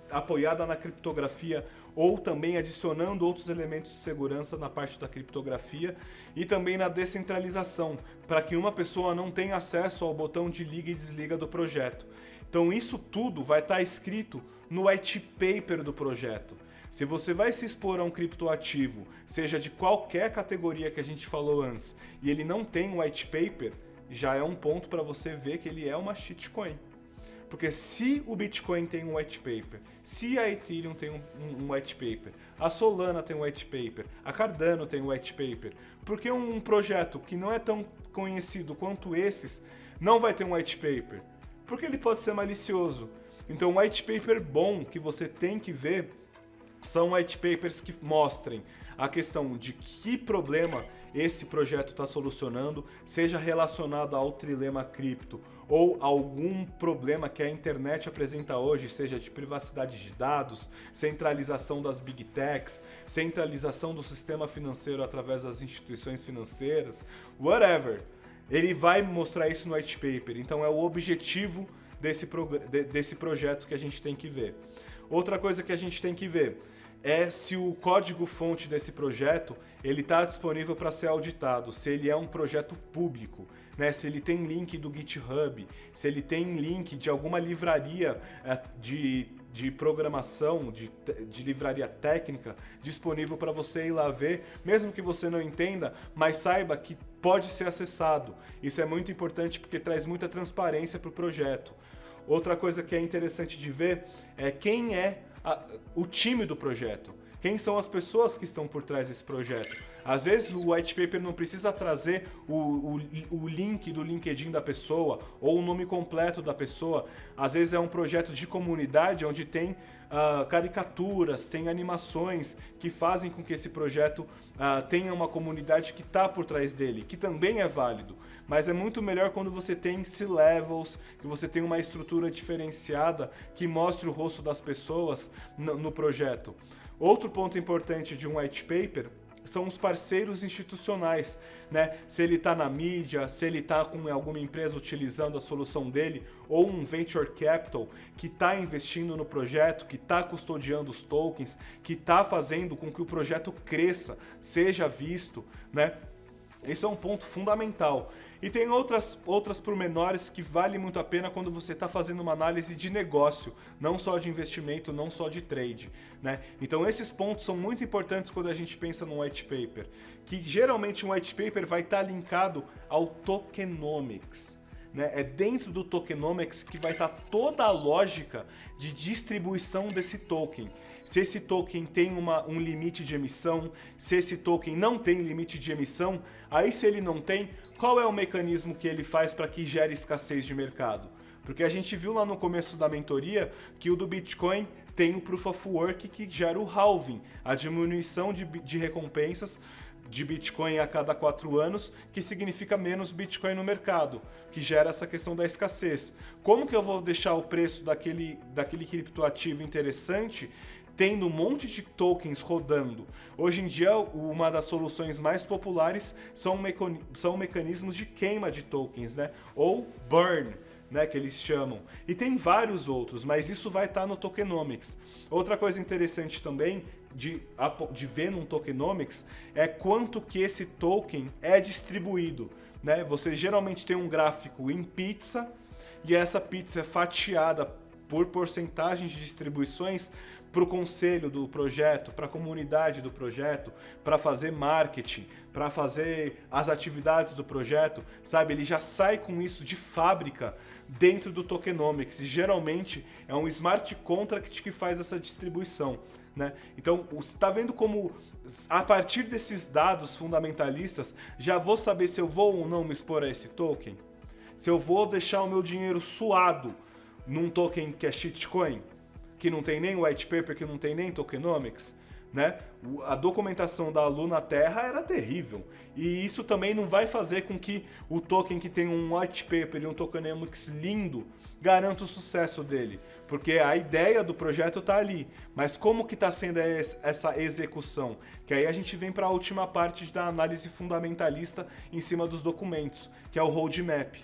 apoiada na criptografia ou também adicionando outros elementos de segurança na parte da criptografia e também na descentralização, para que uma pessoa não tenha acesso ao botão de liga e desliga do projeto. Então isso tudo vai estar escrito no white paper do projeto. Se você vai se expor a um criptoativo, seja de qualquer categoria que a gente falou antes, e ele não tem um white paper, já é um ponto para você ver que ele é uma shitcoin. Porque se o Bitcoin tem um white paper, se a Ethereum tem um white paper, a Solana tem um white paper, a Cardano tem um white paper, por que um projeto que não é tão conhecido quanto esses não vai ter um white paper? Porque ele pode ser malicioso. Então, um white paper bom que você tem que ver são white papers que mostrem a questão de que problema esse projeto está solucionando, seja relacionado ao trilema cripto ou algum problema que a internet apresenta hoje, seja de privacidade de dados, centralização das big techs, centralização do sistema financeiro através das instituições financeiras, whatever. Ele vai mostrar isso no white paper, então é o objetivo desse projeto que a gente tem que ver. Outra coisa que a gente tem que ver é se o código-fonte desse projeto ele está disponível para ser auditado, se ele é um projeto público, né? Se ele tem link do GitHub, se ele tem link de alguma livraria de programação, de livraria técnica disponível para você ir lá ver, mesmo que você não entenda, mas saiba que pode ser acessado. Isso é muito importante porque traz muita transparência para o projeto. Outra coisa que é interessante de ver é quem é o time do projeto. Quem são as pessoas que estão por trás desse projeto? Às vezes o white paper não precisa trazer o link do LinkedIn da pessoa ou o nome completo da pessoa. Às vezes é um projeto de comunidade onde tem caricaturas, tem animações que fazem com que esse projeto tenha uma comunidade que está por trás dele, que também é válido. Mas é muito melhor quando você tem C-levels, que você tem uma estrutura diferenciada que mostre o rosto das pessoas no projeto. Outro ponto importante de um white paper são os parceiros institucionais, né? Se ele está na mídia, se ele está com alguma empresa utilizando a solução dele, ou um venture capital que está investindo no projeto, que está custodiando os tokens, que está fazendo com que o projeto cresça, seja visto, né? Isso é um ponto fundamental. E tem outras pormenores que vale muito a pena quando você está fazendo uma análise de negócio, não só de investimento, não só de trade, né? Então esses pontos são muito importantes quando a gente pensa num white paper, que geralmente um white paper vai estar linkado ao tokenomics, né? É dentro do tokenomics que vai estar toda a lógica de distribuição desse token. Se esse token tem um limite de emissão, se esse token não tem limite de emissão, aí se ele não tem, qual é o mecanismo que ele faz para que gere escassez de mercado? Porque a gente viu lá no começo da mentoria que o do Bitcoin tem o Proof of Work que gera o halving, a diminuição de recompensas de Bitcoin a cada 4 anos, que significa menos Bitcoin no mercado, que gera essa questão da escassez. Como que eu vou deixar o preço daquele criptoativo interessante tendo um monte de tokens rodando? Hoje em dia, uma das soluções mais populares são mecanismos de queima de tokens, né? Ou burn, né, que eles chamam. E tem vários outros, mas isso vai estar no tokenomics. Outra coisa interessante também de ver num tokenomics é quanto que esse token é distribuído, né? Você geralmente tem um gráfico em pizza e essa pizza é fatiada por porcentagens de distribuições para o conselho do projeto, para a comunidade do projeto, para fazer marketing, para fazer as atividades do projeto, sabe? Ele já sai com isso de fábrica dentro do tokenomics e geralmente é um smart contract que faz essa distribuição, né? Então, você está vendo como a partir desses dados fundamentalistas já vou saber se eu vou ou não me expor a esse token? Se eu vou deixar o meu dinheiro suado num token que é shitcoin, que não tem nem white paper, que não tem nem tokenomics, né? A documentação da Luna Terra era terrível. E isso também não vai fazer com que o token que tem um white paper e um tokenomics lindo garanta o sucesso dele. Porque a ideia do projeto está ali. Mas como que está sendo essa execução? Que aí a gente vem para a última parte da análise fundamentalista em cima dos documentos, que é o roadmap.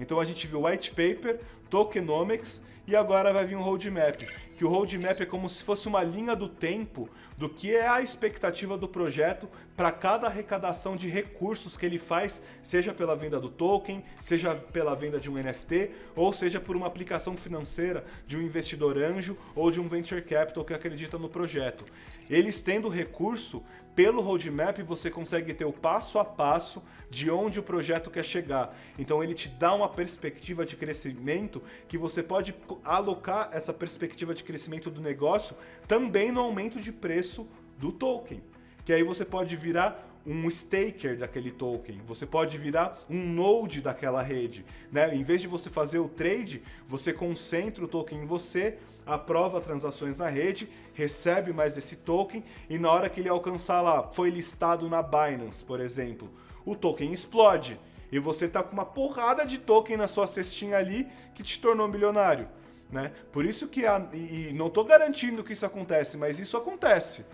Então a gente viu white paper, tokenomics e agora vai vir um roadmap. Que o roadmap é como se fosse uma linha do tempo do que é a expectativa do projeto para cada arrecadação de recursos que ele faz, seja pela venda do token, seja pela venda de um NFT, ou seja por uma aplicação financeira de um investidor anjo ou de um venture capital que acredita no projeto. Eles tendo recurso, pelo roadmap você consegue ter o passo a passo de onde o projeto quer chegar. Então ele te dá uma perspectiva de crescimento que você pode alocar essa perspectiva de crescimento do negócio também no aumento de preço do token. Que aí você pode virar um staker daquele token, você pode virar um node daquela rede, né? Em vez de você fazer o trade, você concentra o token em você, aprova transações na rede, recebe mais desse token e na hora que ele alcançar lá, foi listado na Binance, por exemplo, o token explode e você tá com uma porrada de token na sua cestinha ali que te tornou milionário, né? Por isso que e não tô garantindo que isso acontece, mas isso acontece.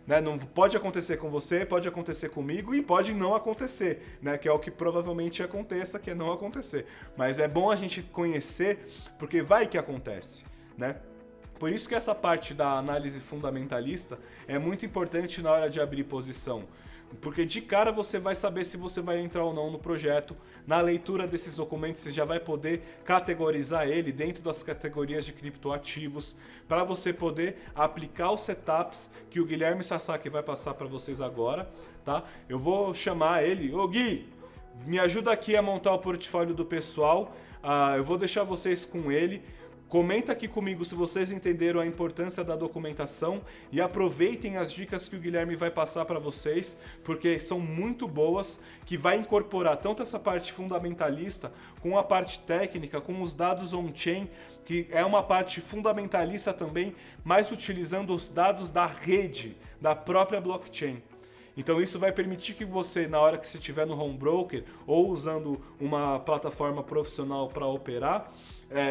Né? Não pode acontecer com você, pode acontecer comigo e pode não acontecer, né? Que é o que provavelmente aconteça, que é não acontecer. Mas é bom a gente conhecer, porque vai que acontece, né? Por isso que essa parte da análise fundamentalista é muito importante na hora de abrir posição. Porque de cara você vai saber se você vai entrar ou não no projeto. Na leitura desses documentos você já vai poder categorizar ele dentro das categorias de criptoativos para você poder aplicar os setups que o Guilherme Sasaki vai passar para vocês agora, tá? Eu vou chamar ele. Ô Gui, me ajuda aqui a montar o portfólio do pessoal. Eu vou deixar vocês com ele. Comenta aqui comigo se vocês entenderam a importância da documentação e aproveitem as dicas que o Guilherme vai passar para vocês, porque são muito boas, que vai incorporar tanto essa parte fundamentalista com a parte técnica, com os dados on-chain, que é uma parte fundamentalista também, mas utilizando os dados da rede, da própria blockchain. Então isso vai permitir que você, na hora que você estiver no home broker ou usando uma plataforma profissional para operar,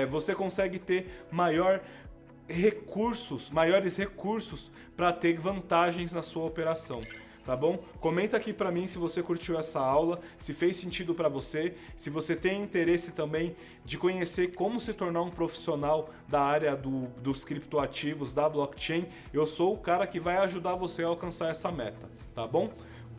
você consegue ter maiores recursos para ter vantagens na sua operação. Tá bom? Comenta aqui pra mim se você curtiu essa aula, se fez sentido pra você, se você tem interesse também de conhecer como se tornar um profissional da área dos criptoativos, da blockchain. Eu sou o cara que vai ajudar você a alcançar essa meta, tá bom?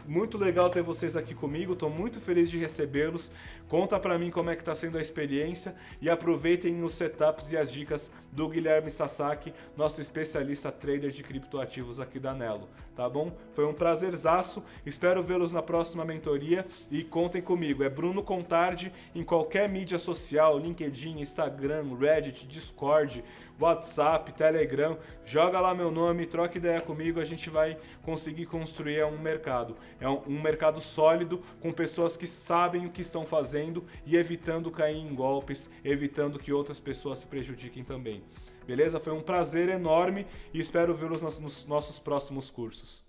Muito legal ter vocês aqui comigo, estou muito feliz de recebê-los. Conta pra mim como é que está sendo a experiência e aproveitem os setups e as dicas do Guilherme Sasaki, nosso especialista trader de criptoativos aqui da Nelo, tá bom? Foi um prazerzaço, espero vê-los na próxima mentoria e contem comigo. É Bruno Contardi em qualquer mídia social, LinkedIn, Instagram, Reddit, Discord, WhatsApp, Telegram, joga lá meu nome, troca ideia comigo, a gente vai conseguir construir um mercado. É um mercado sólido, com pessoas que sabem o que estão fazendo e evitando cair em golpes, evitando que outras pessoas se prejudiquem também. Beleza? Foi um prazer enorme e espero vê-los nos nossos próximos cursos.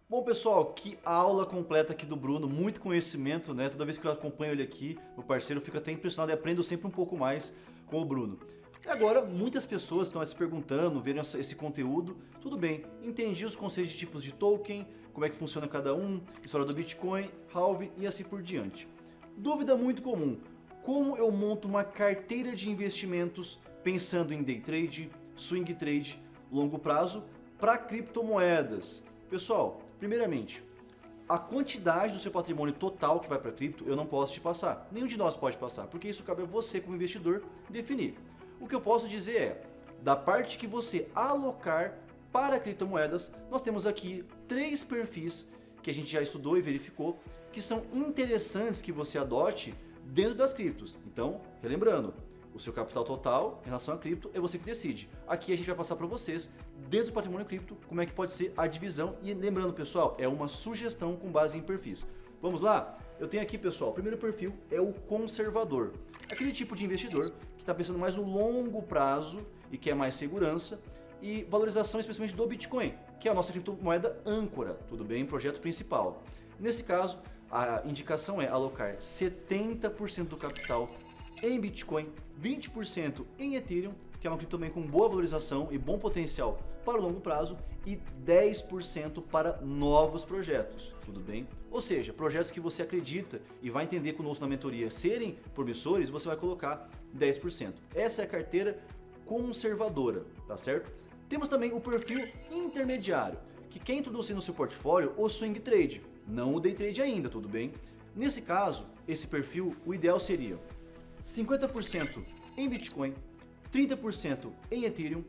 Bom, pessoal, que aula completa aqui do Bruno, muito conhecimento, né? Toda vez que eu acompanho ele aqui, meu parceiro, eu fico até impressionado e aprendo sempre um pouco mais com o Bruno. E agora, muitas pessoas estão se perguntando, vendo esse conteúdo. Tudo bem, entendi os conceitos de tipos de token, como é que funciona cada um, história do Bitcoin, halving e assim por diante. Dúvida muito comum, como eu monto uma carteira de investimentos pensando em day trade, swing trade, longo prazo, para criptomoedas? Pessoal, primeiramente, a quantidade do seu patrimônio total que vai para cripto eu não posso te passar. Nenhum de nós pode passar, porque isso cabe a você como investidor definir. O que eu posso dizer é, da parte que você alocar para criptomoedas, nós temos aqui 3 perfis que a gente já estudou e verificou, que são interessantes que você adote dentro das criptos. Então, relembrando, o seu capital total em relação a cripto, é você que decide. Aqui a gente vai passar para vocês, dentro do patrimônio cripto, como é que pode ser a divisão. E lembrando, pessoal, é uma sugestão com base em perfis. Vamos lá? Eu tenho aqui, pessoal, o primeiro perfil é o conservador. Aquele tipo de investidor que está pensando mais no longo prazo e quer mais segurança e valorização especialmente do Bitcoin, que é a nossa criptomoeda âncora, tudo bem? Projeto principal. Nesse caso, a indicação é alocar 70% do capital em Bitcoin, 20% em Ethereum, que é uma criptomoeda com boa valorização e bom potencial para o longo prazo, e 10% para novos projetos, tudo bem? Ou seja, projetos que você acredita e vai entender conosco na mentoria serem promissores, você vai colocar 10%. Essa é a carteira conservadora, tá certo? Temos também o perfil intermediário, que quer introduzir no seu portfólio o swing trade, não o day trade ainda, tudo bem? Nesse caso, esse perfil, o ideal seria 50% em Bitcoin, 30% em Ethereum,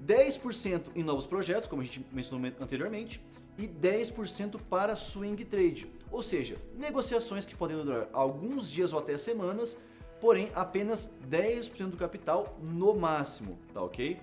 10% em novos projetos, como a gente mencionou anteriormente, e 10% para swing trade, ou seja, negociações que podem durar alguns dias ou até semanas, porém apenas 10% do capital no máximo, tá ok?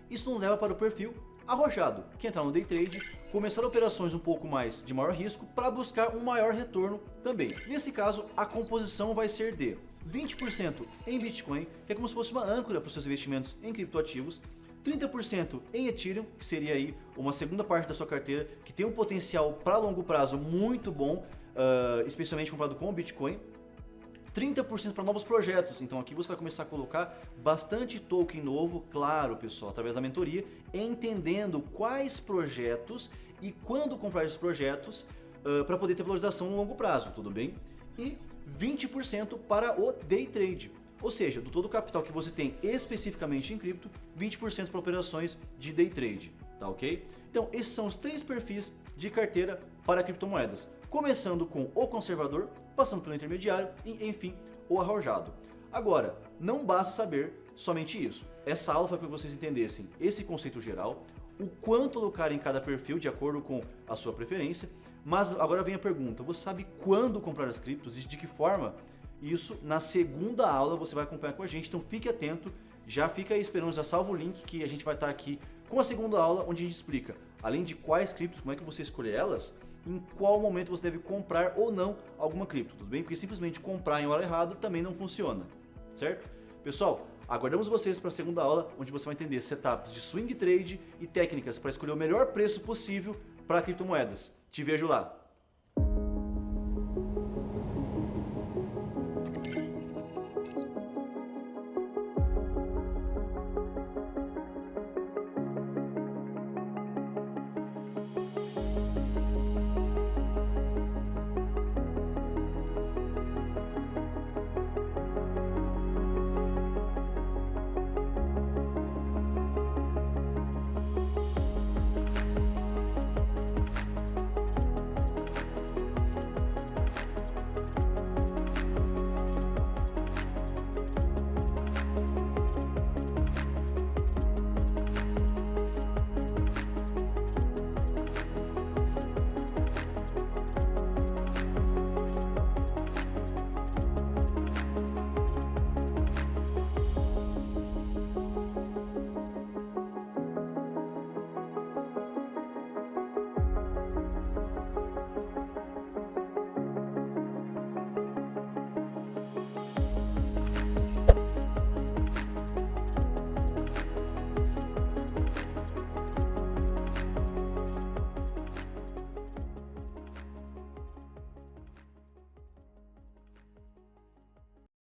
Isso nos leva para o perfil arrojado, que entrar no day trade, começar operações um pouco mais de maior risco para buscar um maior retorno também. Nesse caso, a composição vai ser de 20% em Bitcoin, que é como se fosse uma âncora para os seus investimentos em criptoativos, 30% em Ethereum, que seria aí uma segunda parte da sua carteira, que tem um potencial para longo prazo muito bom, especialmente comparado com o Bitcoin, 30% para novos projetos, então aqui você vai começar a colocar bastante token novo, claro pessoal, através da mentoria, entendendo quais projetos e quando comprar esses projetos para poder ter valorização no longo prazo, tudo bem? E 20% para o day trade, ou seja, do todo o capital que você tem especificamente em cripto, 20% para operações de day trade, tá ok? Então esses são os 3 perfis de carteira para criptomoedas, começando com o conservador, passando pelo intermediário e, enfim, o arrojado. Agora, não basta saber somente isso. Essa aula foi para que vocês entendessem esse conceito geral, o quanto alocar em cada perfil de acordo com a sua preferência, mas agora vem a pergunta, você sabe quando comprar as criptos e de que forma? Isso na segunda aula você vai acompanhar com a gente, então fique atento, já fica aí esperando, já salva o link que a gente vai estar aqui com a segunda aula, onde a gente explica, além de quais criptos, como é que você escolhe elas, em qual momento você deve comprar ou não alguma cripto, tudo bem? Porque simplesmente comprar em hora errada também não funciona, certo? Pessoal, aguardamos vocês para a segunda aula, onde você vai entender setups de swing trade e técnicas para escolher o melhor preço possível para criptomoedas. Te vejo lá!